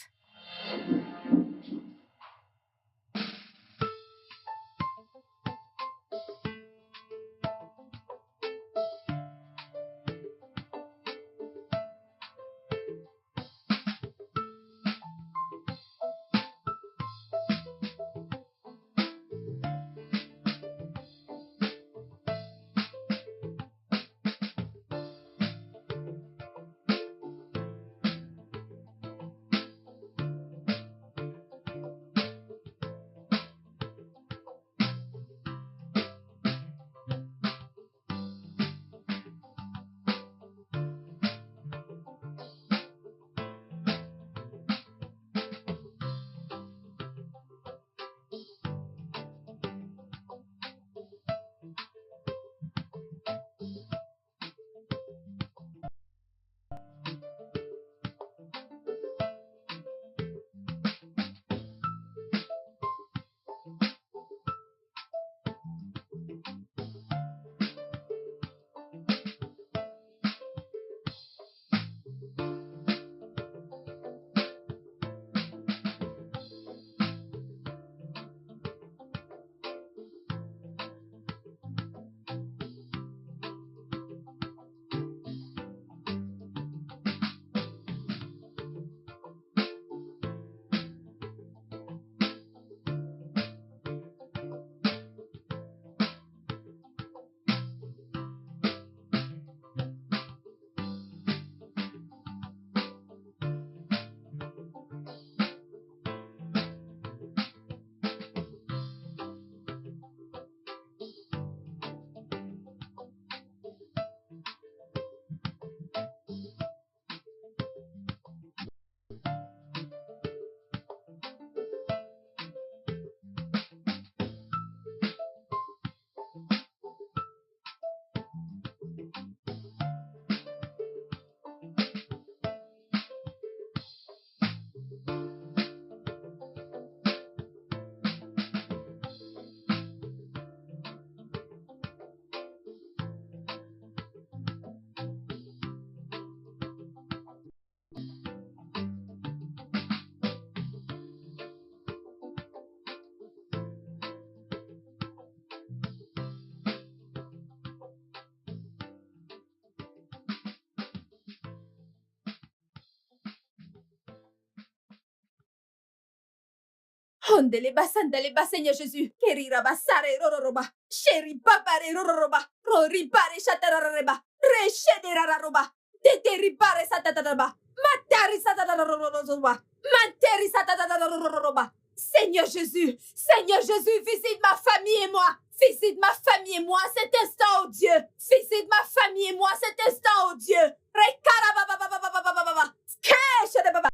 Ondeleba sandaleba Seigneur Jésus. Kerira basare rororoba. Sheri papare rororoba. Roripare shatarareba. Reshederaroba. Teteripare satataraba. Matari satararoroba. Manteri satararoroba. Seigneur Jésus, Seigneur Jésus, visite ma famille et moi. Visite ma famille et moi cet instant, oh Dieu. Visite ma famille et moi cet instant, oh Dieu. Rekarabababababababa. Skeshadababa.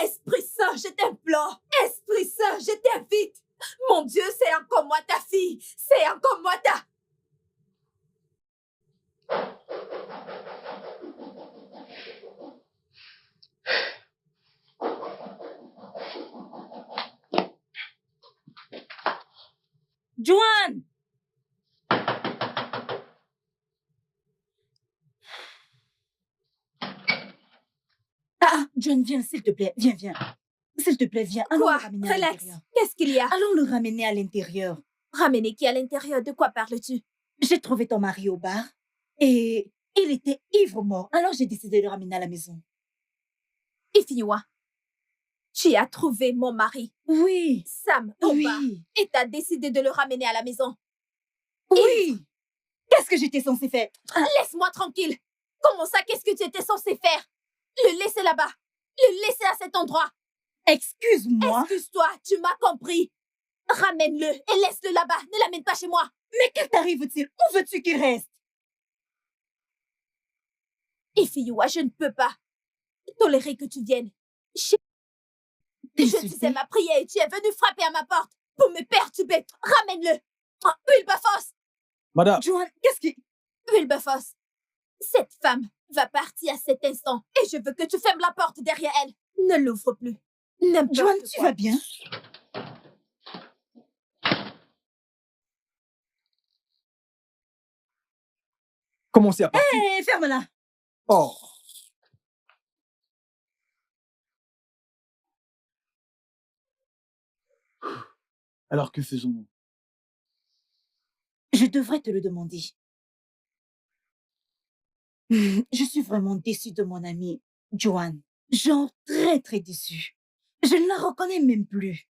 Esprit Saint, je t'implore. Esprit Saint, je t'invite. Mon Dieu, c'est encore moi ta fille. C'est encore moi ta... Joanne! John, viens, s'il te plaît. Viens, viens. S'il te plaît, viens. Allons Quoi? le ramener à Relax. l'intérieur. Qu'est-ce qu'il y a? Allons le ramener à l'intérieur. Ramener qui à l'intérieur? De quoi parles-tu? J'ai trouvé ton mari au bar et il était ivre mort. Alors j'ai décidé de le ramener à la maison. Ifiniwa, tu as trouvé mon mari, Oui. Sam, au bar, Oui. et t'as décidé de le ramener à la maison. Oui. Qu'est-ce que j'étais censée faire? Laisse-moi tranquille. Comment ça, qu'est-ce que tu étais censé faire? Le laisser là-bas. Le laisser à cet endroit. Excuse-moi. Excuse-toi, tu m'as compris. Ramène-le et laisse-le là-bas. Ne l'amène pas chez moi. Mais qu'est-ce t'arrive-t-il? Où veux-tu qu'il reste? Ifiyua, je ne peux pas tolérer que tu viennes. Je disais ma prière et tu es venu frapper à ma porte pour me perturber. Ramène-le. Wilberforce. Madame, Joanne, qu'est-ce qui... Wilberforce, cette femme va partir à cet instant et je veux que tu fermes la porte derrière elle. Ne l'ouvre plus. N'importe Joanne, quoi. tu vas bien? commencez à partir. Hé, ferme-la. Oh, Alors que faisons-nous? Je devrais te le demander. Je suis vraiment déçue de mon amie, Joanne. Genre très, très déçue. Je ne la reconnais même plus.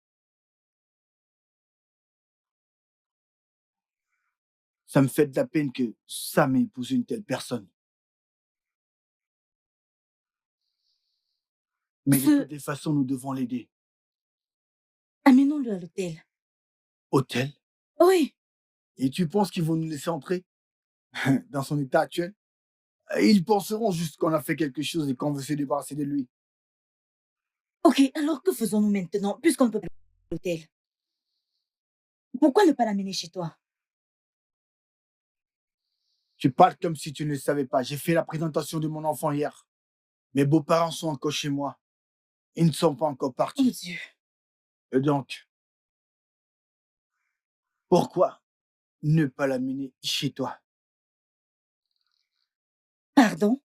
Ça me fait de la peine que Sam ait épousé une telle personne. Mais de Ce- toutes les façons, nous devons l'aider. Amenons-le à l'hôtel. Hôtel? Oui, Et tu penses qu'ils vont nous laisser entrer? Dans son état actuel? Ils penseront juste qu'on a fait quelque chose et qu'on veut se débarrasser de lui. ok, alors que faisons-nous maintenant, puisqu'on ne peut pas aller à l'hôtel? Pourquoi ne pas l'amener chez toi? Tu parles comme si tu ne le savais pas. J'ai fait la présentation de mon enfant hier. Mes beaux-parents sont encore chez moi. Ils ne sont pas encore Oh partis. Dieu. Et donc, pourquoi ne pas l'amener chez toi? Pardon?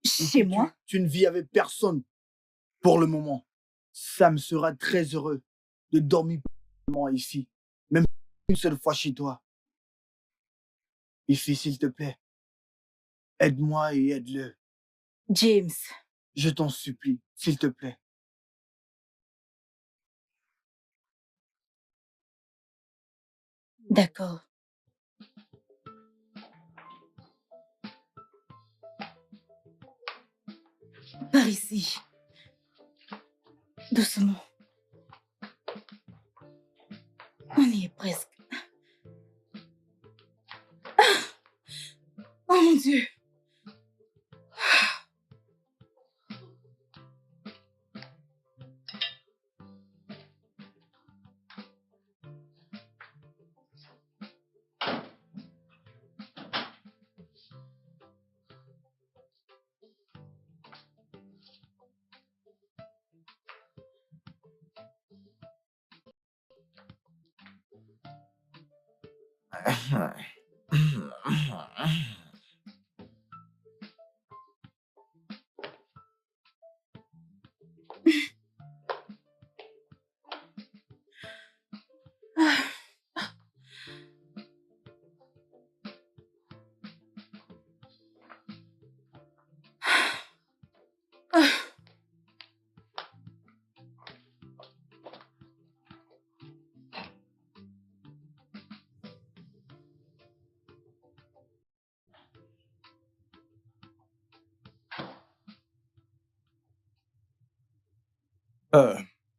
Et Chez si moi? tu ne vis avec personne pour le moment, Sam sera très heureux de dormir ici, même une seule fois chez toi. Ici, s'il te plaît, aide-moi et aide-le. James. Je t'en supplie, s'il te plaît. D'accord. Par ici. Doucement. On y est presque. Oh mon Dieu.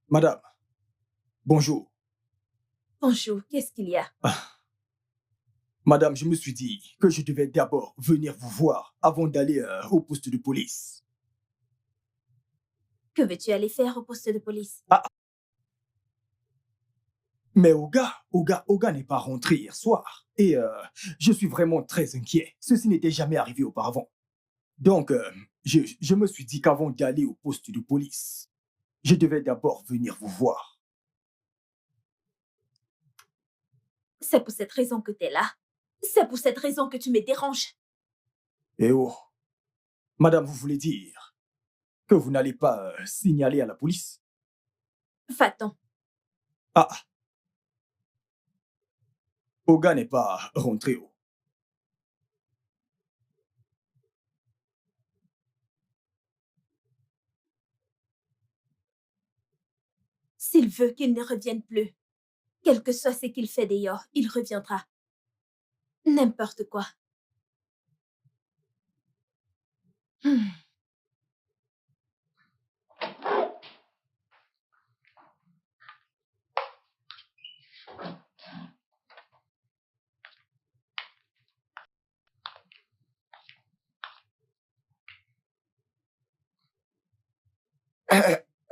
madame, bonjour. Bonjour, qu'est-ce qu'il y a? Madame, je me suis dit que je devais d'abord venir vous voir avant d'aller au poste de police. Que veux-tu aller faire au poste de police? Mais Oga n'est pas rentré hier soir. Et je suis vraiment très inquiet. Ceci n'était jamais arrivé auparavant. Donc, je me suis dit qu'avant d'aller au poste de police, je devais d'abord venir vous voir. C'est pour cette raison que tu es là. C'est pour cette raison que tu me déranges. Eh oh, madame, vous voulez dire que vous n'allez pas signaler à la police? Va-t'en. Ah, Oga n'est pas rentré. Oh. S'il veut qu'il ne revienne plus, quel que soit ce qu'il fait d'ailleurs, il reviendra. N'importe quoi.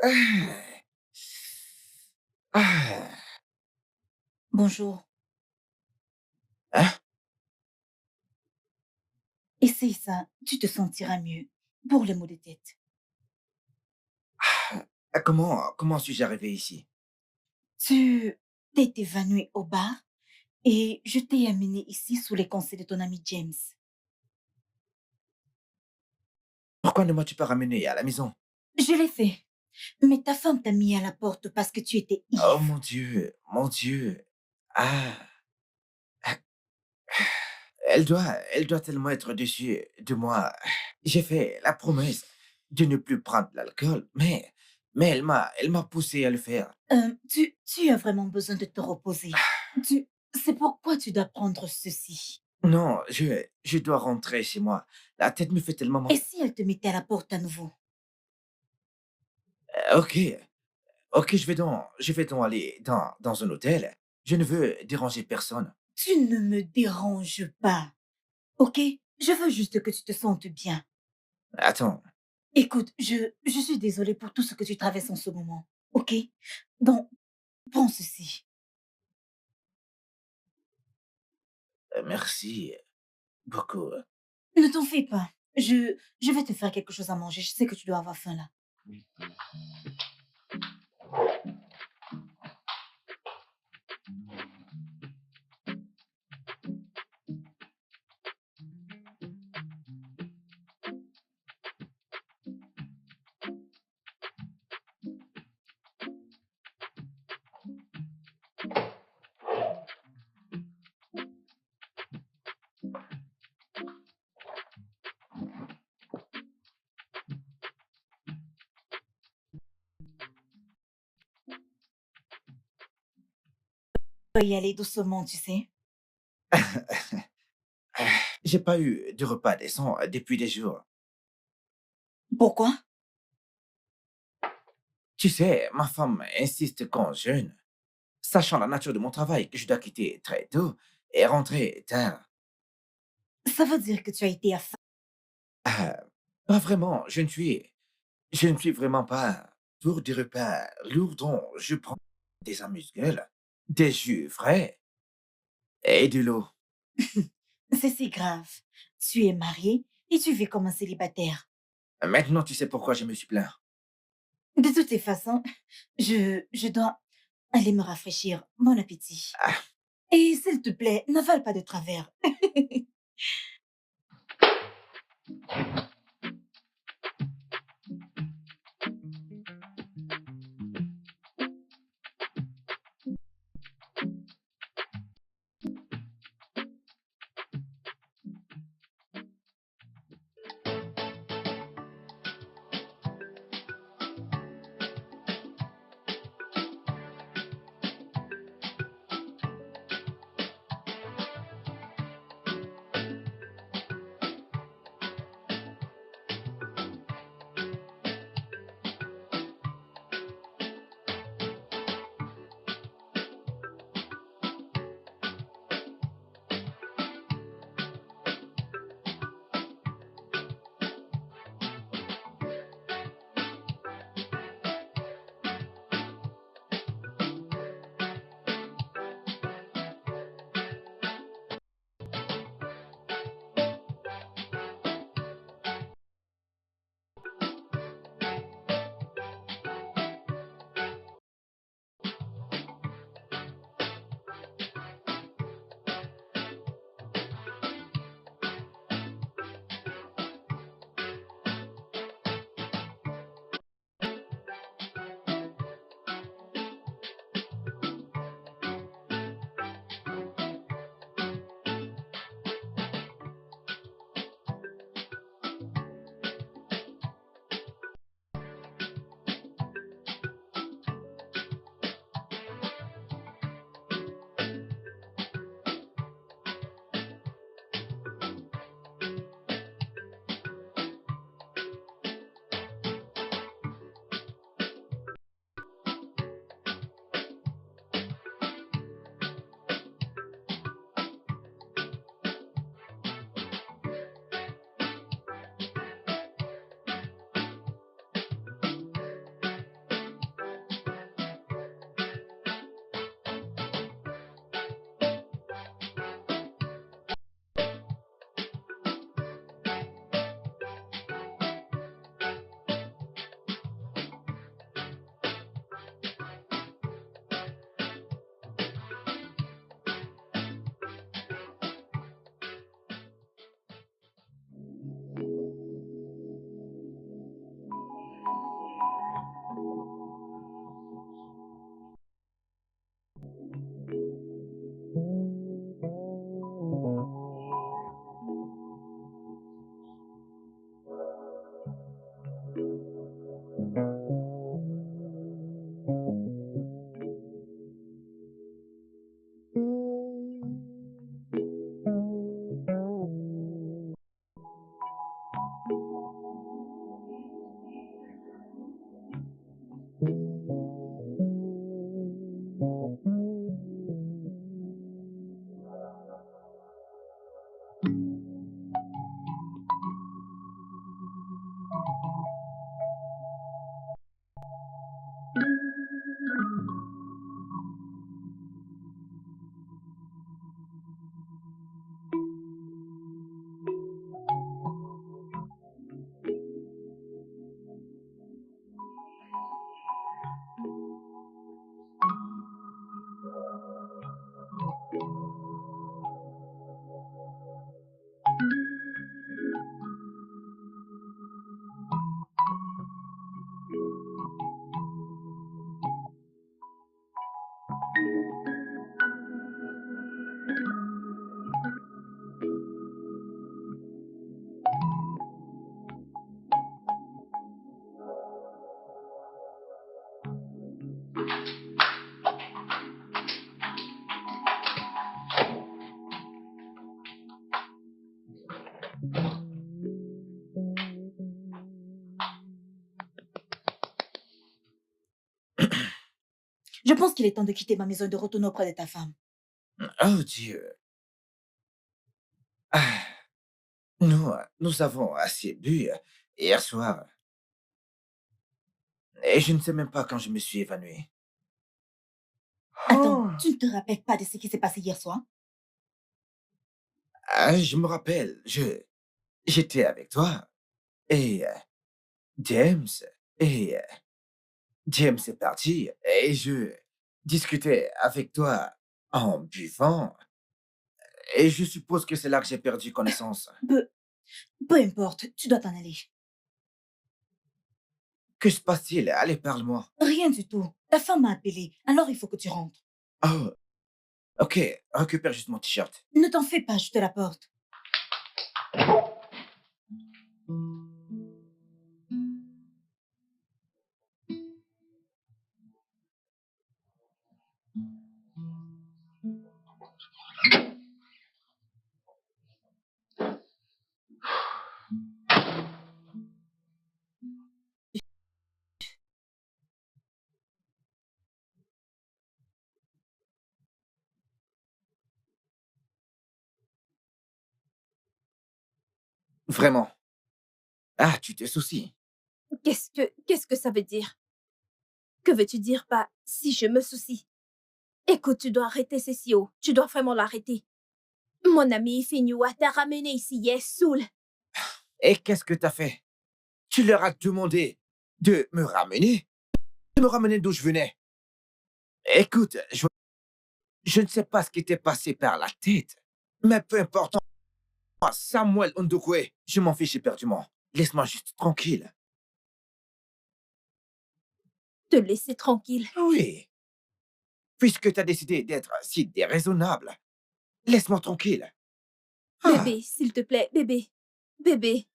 Ah. Ah. Bonjour. Hein? Essaye ça, tu te sentiras mieux. Pour les maux de tête. Comment suis-je arrivé ici? Tu t'es évanoui au bar et je t'ai amené ici sous les conseils de ton ami James. Pourquoi ne m'as-tu pas ramené à la maison? Je l'ai fait, mais ta femme t'a mis à la porte parce que tu étais Oh ivre. mon Dieu, mon Dieu. Ah, elle doit tellement être déçue de moi. J'ai fait la promesse de ne plus prendre l'alcool, mais elle m'a poussé à le faire. Tu as vraiment besoin de te reposer. C'est pourquoi tu dois prendre ceci. Non, je dois rentrer chez moi. La tête me fait tellement mal. Et si elle te mettait à la porte à nouveau? Ok, ok, je vais donc aller dans un hôtel. Je ne veux déranger personne. Tu ne me déranges pas, ok? Je veux juste que tu te sentes bien. Attends, Écoute, je suis désolée pour tout ce que tu traverses en ce moment, ok? Donc, prends ceci. merci beaucoup. Ne t'en fais pas. Je vais te faire quelque chose à manger. Je sais que tu dois avoir faim là. Tu dois y aller doucement, tu sais. J'ai pas eu de repas décent depuis des jours. Pourquoi? Tu sais, ma femme insiste qu'on jeûne, sachant la nature de mon travail que je dois quitter très tôt et rentrer tard. Ça veut dire que tu as été à faim. Ah, pas vraiment, je ne suis vraiment pas pour des repas lourds dont je prends des amuse-gueules, des jus frais et de l'eau. C'est si grave. Tu es marié et tu vis comme un célibataire. Maintenant, tu sais pourquoi je me suis plaint. De toutes les façons, je dois aller me rafraîchir. Bon appétit. Ah, Et s'il te plaît, n'avale pas de travers. Je pense qu'il est temps de quitter ma maison et de retourner auprès de ta femme. Oh Dieu. Ah, nous avons assez bu hier soir. Et je ne sais même pas quand je me suis évanoui. Attends, tu ne te rappelles pas de ce qui s'est passé hier soir? Ah, je me rappelle, j'étais avec toi et James et James est parti et je discutais avec toi en buvant et je suppose que c'est là que j'ai perdu connaissance. Peu, peu importe, tu dois t'en aller. Que se passe-t-il? Allez, parle-moi. Rien du tout. Ta femme m'a appelé, alors il faut que tu rentres. Oh, ok, récupère juste mon t-shirt. Ne t'en fais pas, je te l'apporte. Vraiment. Ah, tu te soucies. Qu'est-ce que ça veut dire? Que veux-tu dire par si je me soucie? Écoute, tu dois arrêter ceci, oh. Tu dois vraiment l'arrêter. Mon ami Finua t'a ramené ici hier, saoul. Et qu'est-ce que t'as fait? Tu leur as demandé de me ramener? De me ramener d'où je venais? Écoute, je ne sais pas ce qui t'est passé par la tête, mais peu importe. Moi, Samuel Ndokwe, je m'en fiche éperdument. Laisse-moi juste tranquille. Te laisser tranquille. Oui, puisque tu as décidé d'être si déraisonnable, laisse-moi tranquille. Ah, Bébé, s'il te plaît, bébé. Bébé,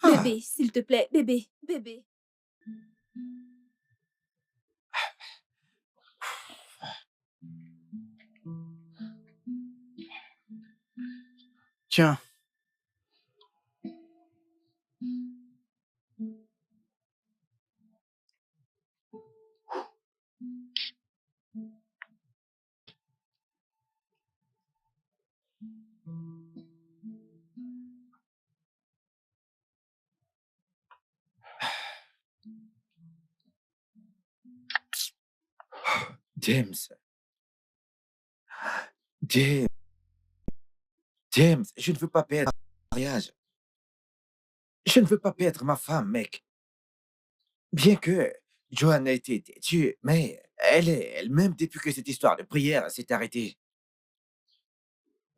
ah. bébé, s'il te plaît, bébé, bébé. Tiens, James, James, James, je ne veux pas perdre mon mariage. Je ne veux pas perdre ma femme, mec. Bien que Joanne a été têtue, mais elle est elle-même depuis que cette histoire de prière s'est arrêtée.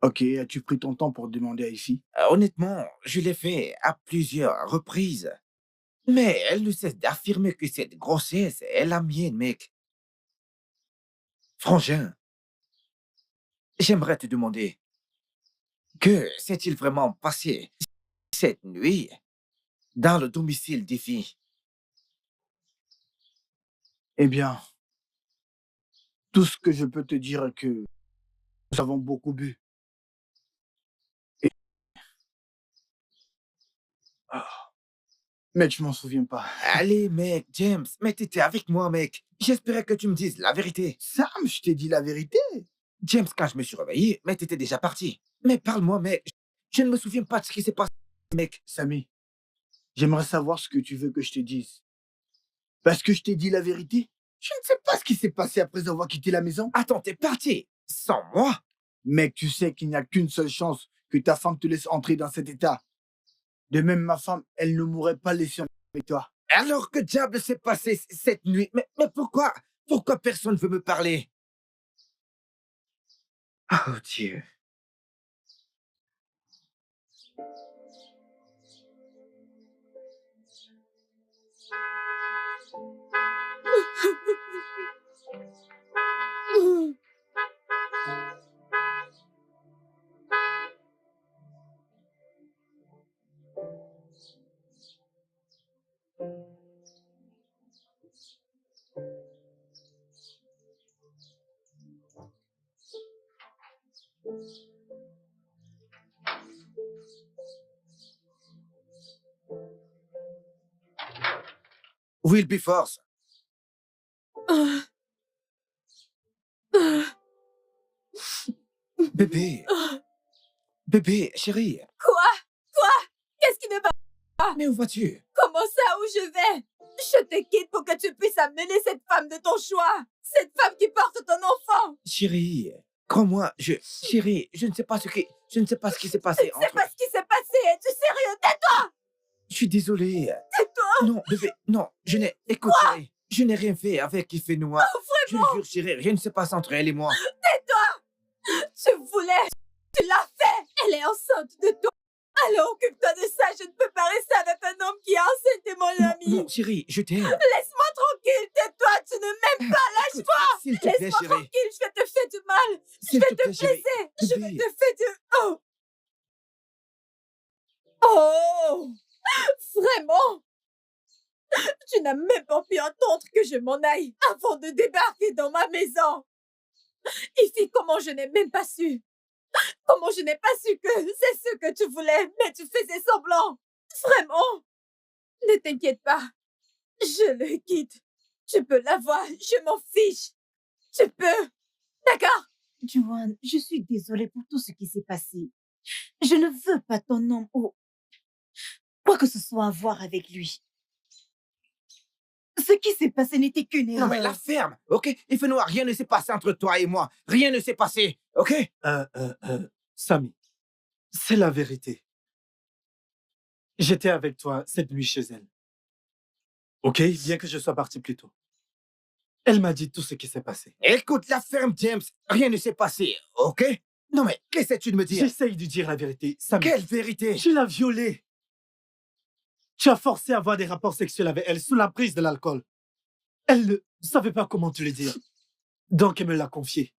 ok, as-tu pris ton temps pour demander à Ifi? Honnêtement, je l'ai fait à plusieurs reprises. Mais elle ne cesse d'affirmer que cette grossesse est la mienne, mec. Frangin, j'aimerais te demander, que s'est-il vraiment passé cette nuit dans le domicile d'Ifi? Eh bien, tout ce que je peux te dire est que nous avons beaucoup bu. Et... Ah, mais je m'en souviens pas. Allez, mec, James, mais t'étais avec moi, mec. J'espérais que tu me dises la vérité. Sam, je t'ai dit la vérité. James, quand je me suis réveillé, mais t'étais déjà parti. Mais parle-moi, mec. Je ne me souviens pas de ce qui s'est passé, mec. Samy, j'aimerais savoir ce que tu veux que je te dise. Parce que je t'ai dit la vérité. Je ne sais pas ce qui s'est passé après avoir quitté la maison. Attends, t'es parti sans moi? Mec, tu sais qu'il n'y a qu'une seule chance que ta femme te laisse entrer dans cet état. De même, ma femme, elle ne m'aurait pas laissé avec toi. Alors que diable s'est passé cette nuit? Mais pourquoi? Pourquoi personne ne veut me parler? Oh Dieu. Wilberforce. Bébé. Bébé, chérie. Quoi? Qu'est-ce qui ne va pas? Mais où vas-tu? Comment ça, où je vais? Je te quitte pour que tu puisses amener cette femme de ton choix. Cette femme qui porte ton enfant. Chérie, crois-moi, chérie, je ne sais pas ce qui s'est passé C'est entre... pas ce qui s'est passé. Es-tu sérieux? Tais-toi! Je suis désolé. Tais-toi! Non, bébé, non, écoute, chérie, je n'ai rien fait avec Ifenoa. Je le jure, chérie, rien ne se passe entre elle et moi. Tais-toi! Tu voulais. Tu l'as fait. Elle est enceinte de toi. Alors occupe-toi de ça. Je ne peux pas rester avec un homme qui est enceinte de mon ami. Non, chérie, je t'aime. Laisse-moi tranquille. Tais-toi. Tu ne m'aimes pas. Écoute, Lâche-moi. s'il te plaît, Laisse-moi chérie. tranquille. Je vais te faire du mal. Je S'il vais te te plaît, chérie. blesser. Je vais Bébé. te faire du... Oh! Oh! Vraiment? Tu n'as même pas pu entendre que je m'en aille avant de débarquer dans ma maison. Ici, comment je n'ai même pas su? Comment je n'ai pas su que c'est ce que tu voulais, mais tu faisais semblant? Vraiment? Ne t'inquiète pas. Je le quitte. Tu peux l'avoir. Je m'en fiche. Tu peux. D'accord? Juan, je suis désolée pour tout ce qui s'est passé. Je ne veux pas ton nom ou quoi que ce soit à voir avec lui. Ce qui s'est passé n'était qu'une erreur. Non, mais la ferme, ok? Ifenoa, rien ne s'est passé entre toi et moi. Rien ne s'est passé, ok? Samy, c'est la vérité. J'étais avec toi cette nuit chez elle. Ok? Bien que je sois parti plus tôt. Elle m'a dit tout ce qui s'est passé. Écoute, la ferme, James, rien ne s'est passé, ok? Non, mais qu'essaies-tu de me dire? J'essaye de dire la vérité. Samy, Quelle vérité? tu l'as violée. Tu as forcé à avoir des rapports sexuels avec elle sous la prise de l'alcool. Elle ne savait pas comment te le dire. Donc elle me l'a confié.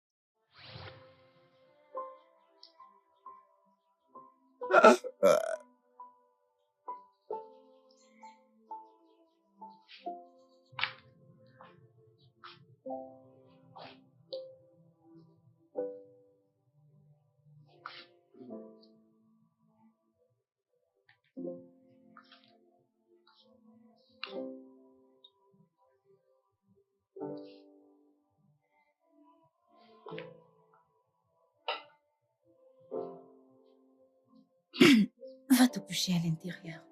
Va te coucher à l'intérieur.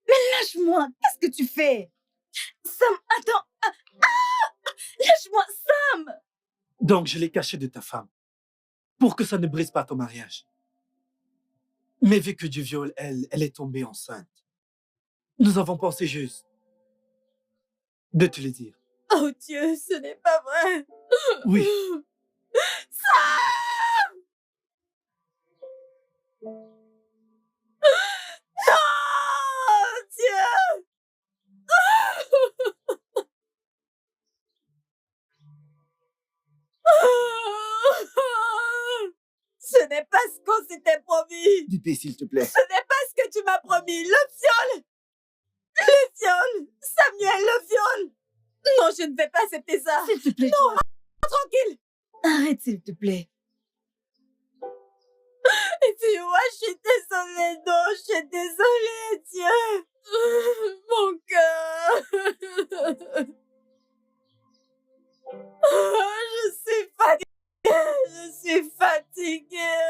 Mais lâche-moi, qu'est-ce que tu fais? Sam, attends. Lâche-moi, Sam. Donc je l'ai caché de ta femme. Pour que ça ne brise pas ton mariage. Mais vu que du viol, elle est tombée enceinte. Nous avons pensé juste de te le dire. Oh Dieu, ce n'est pas vrai. Oui. Sam! Non, Dieu! Ce n'est pas ce qu'on s'était promis. Bébé, s'il te plaît. Ce n'est pas ce que tu m'as promis. Le viol! Le viol! Samuel, le viol! Non, je ne vais pas accepter ça. S'il te plaît, Non, Juan. tranquille. Arrête, s'il te plaît. Et puis moi, je suis désolée. Non, je suis désolée, Dieu. Mon cœur. Je suis fatiguée. Je suis fatiguée.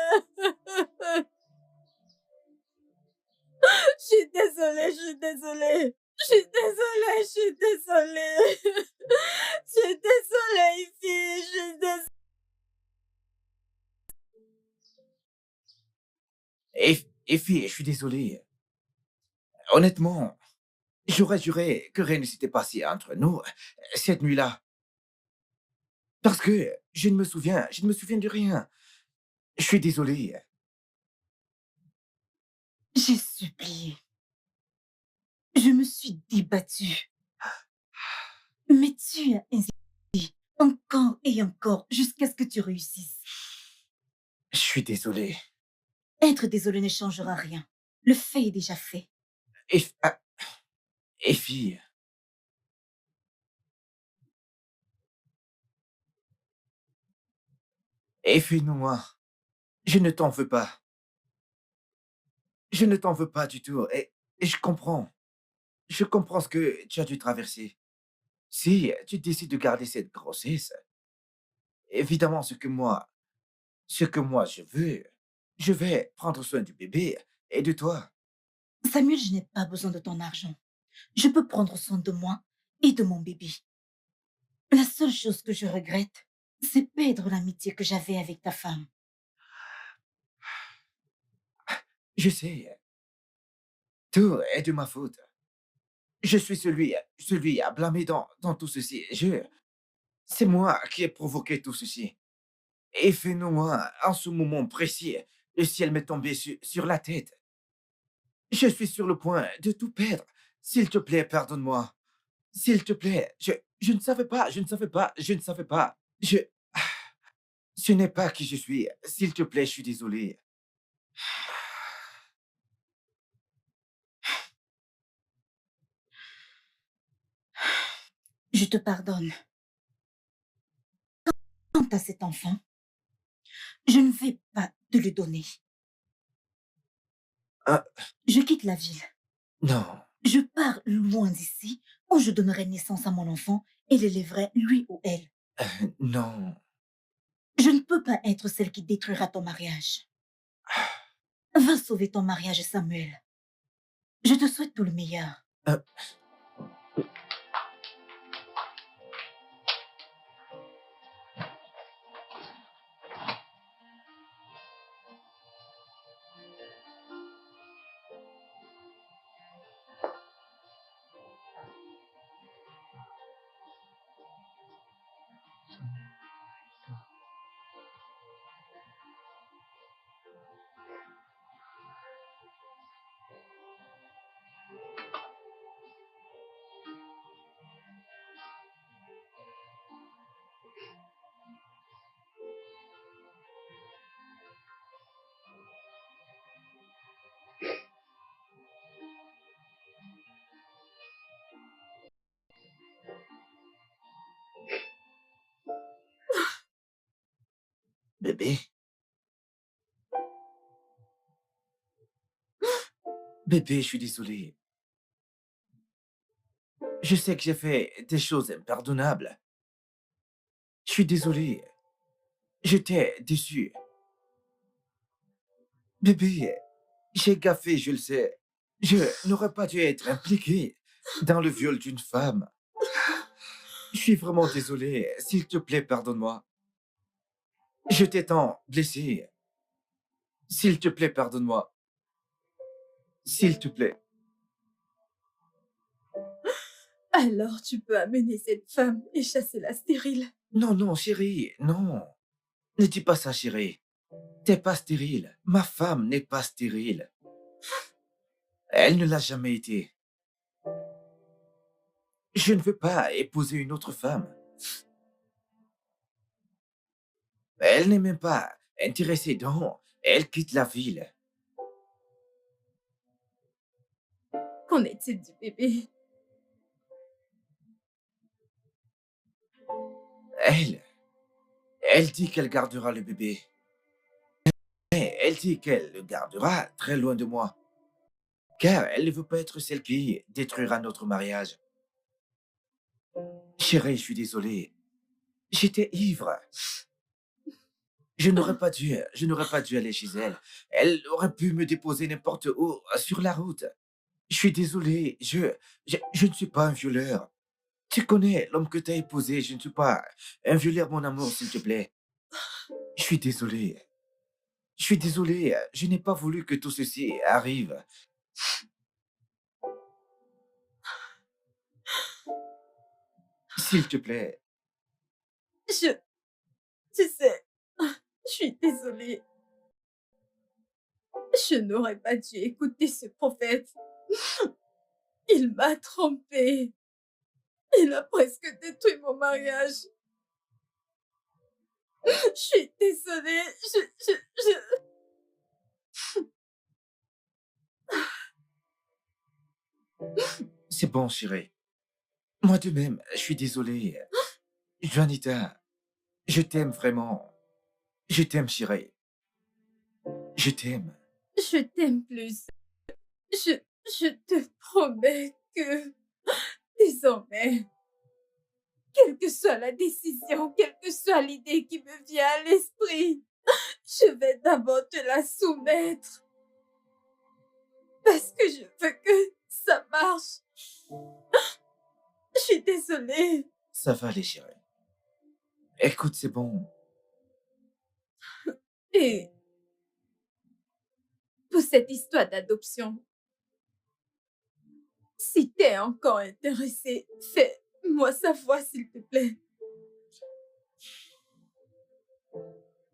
Effie, je suis désolé. Honnêtement, j'aurais juré que rien ne s'était passé entre nous cette nuit-là. Parce que je ne me souviens de rien. Je suis désolé. J'ai supplié. Je me suis débattue. Mais tu as insisté encore et encore jusqu'à ce que tu réussisses. Je suis désolé. Être désolé ne changera rien. Le fait est déjà fait. Effie, Effie, non, je ne t'en veux pas. Je ne t'en veux pas du tout. Et je comprends. Je comprends ce que tu as dû traverser. Si tu décides de garder cette grossesse, évidemment, ce que moi je vais prendre soin du bébé et de toi. Samuel, je n'ai pas besoin de ton argent. Je peux prendre soin de moi et de mon bébé. La seule chose que je regrette, c'est perdre l'amitié que j'avais avec ta femme. Je sais, tout est de ma faute. Je suis celui à blâmer dans tout ceci. C'est moi qui ai provoqué tout ceci. Et fais-nous-moi, en ce moment précis, le ciel m'est tombé sur la tête. Je suis sur le point de tout perdre. S'il te plaît, pardonne-moi. S'il te plaît, je ne savais pas, je ne savais pas, je ne savais pas. Ce n'est pas qui je suis. S'il te plaît, je suis désolé. Je te pardonne. Quant à cet enfant, je ne vais pas te le donner. Ah, Je quitte la ville. non, Je pars loin d'ici où je donnerai naissance à mon enfant et l'élèverai lui ou elle. non. Je ne peux pas être celle qui détruira ton mariage. Va sauver ton mariage, Samuel. Je te souhaite tout le meilleur. Euh, bébé, bébé, je suis désolé. Je sais que j'ai fait des choses impardonnables. Je suis désolé. Je t'ai déçu. Bébé, j'ai gaffé, je le sais. Je n'aurais pas dû être impliqué dans le viol d'une femme. Je suis vraiment désolé. S'il te plaît, pardonne-moi. Je t'ai tant blessé. S'il te plaît, pardonne-moi. S'il te plaît. Alors tu peux amener cette femme et chasser la stérile. Non, non, chérie, non. Ne dis pas ça, chérie. T'es pas stérile. Ma femme n'est pas stérile. Elle ne l'a jamais été. Je ne veux pas épouser une autre femme. Elle n'est même pas intéressée dans. Elle quitte la ville. Qu'en est-il du bébé? Elle, elle dit qu'elle gardera le bébé. Mais elle dit qu'elle le gardera très loin de moi. Car elle ne veut pas être celle qui détruira notre mariage. Chérie, je suis désolé. J'étais ivre. Je n'aurais pas dû aller chez elle. Elle aurait pu me déposer n'importe où sur la route. Je suis désolé. Je ne suis pas un violeur. Tu connais l'homme que tu as épousé. Je ne suis pas un violeur, mon amour, s'il te plaît. Je suis désolé. Je suis désolé, je n'ai pas voulu que tout ceci arrive. S'il te plaît, Je... Tu sais, je suis désolée. Je n'aurais pas dû écouter ce prophète. Il m'a trompée. Il a presque détruit mon mariage. Je suis désolée. c'est bon, chérie. Moi de même, je suis désolé. Juanita, je t'aime vraiment. Je t'aime, chérie. Je t'aime. Je t'aime plus. Je, je te promets que désormais, quelle que soit la décision, quelle que soit l'idée qui me vient à l'esprit, je vais d'abord te la soumettre parce que je veux que ça marche. Je suis désolée. Ça va aller, chérie. Écoute, c'est bon. Et pour cette histoire d'adoption, si t'es encore intéressé, fais-moi savoir s'il te plaît.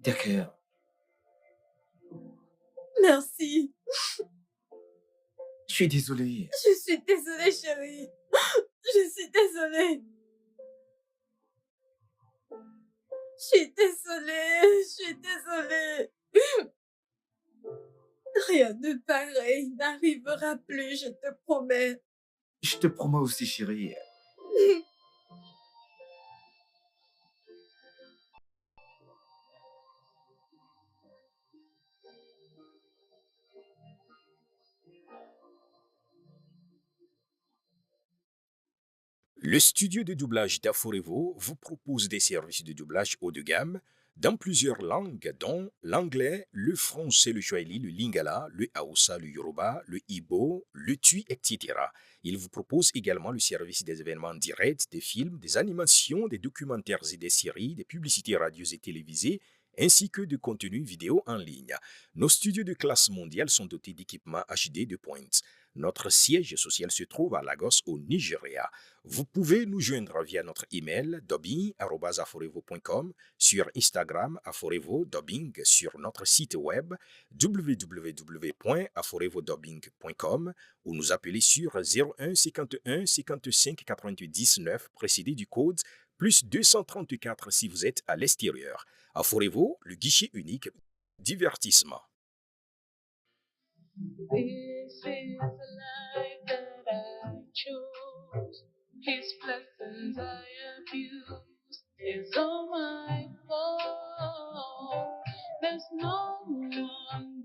D'accord. Merci. Je suis désolé. Je suis désolée, chérie. Je suis désolée. Je suis désolée. Je suis désolée. Rien de pareil n'arrivera plus, je te promets. Je te promets aussi, chérie. Le studio de doublage d'Aforevo vous propose des services de doublage haut de gamme dans plusieurs langues, dont l'anglais, le français, le swahili, le lingala, le hausa, le yoruba, le igbo, le tui, etc. Il vous propose également le service des événements directs, des films, des animations, des documentaires et des séries, des publicités radios et télévisées, ainsi que de contenus vidéo en ligne. Nos studios de classe mondiale sont dotés d'équipements HD de pointe. Notre siège social se trouve à Lagos, au Nigeria. Vous pouvez nous joindre via notre email dubbing@aforevo.com, sur Instagram aforevo-dubbing, sur notre site web www.aforevodubbing.com ou nous appeler sur 01 51 55 99 précédé du code plus 234 si vous êtes à l'extérieur. Aforevo, le guichet unique, divertissement. This is the life that I chose. His blessings I abuse. It's all my fault. There's no one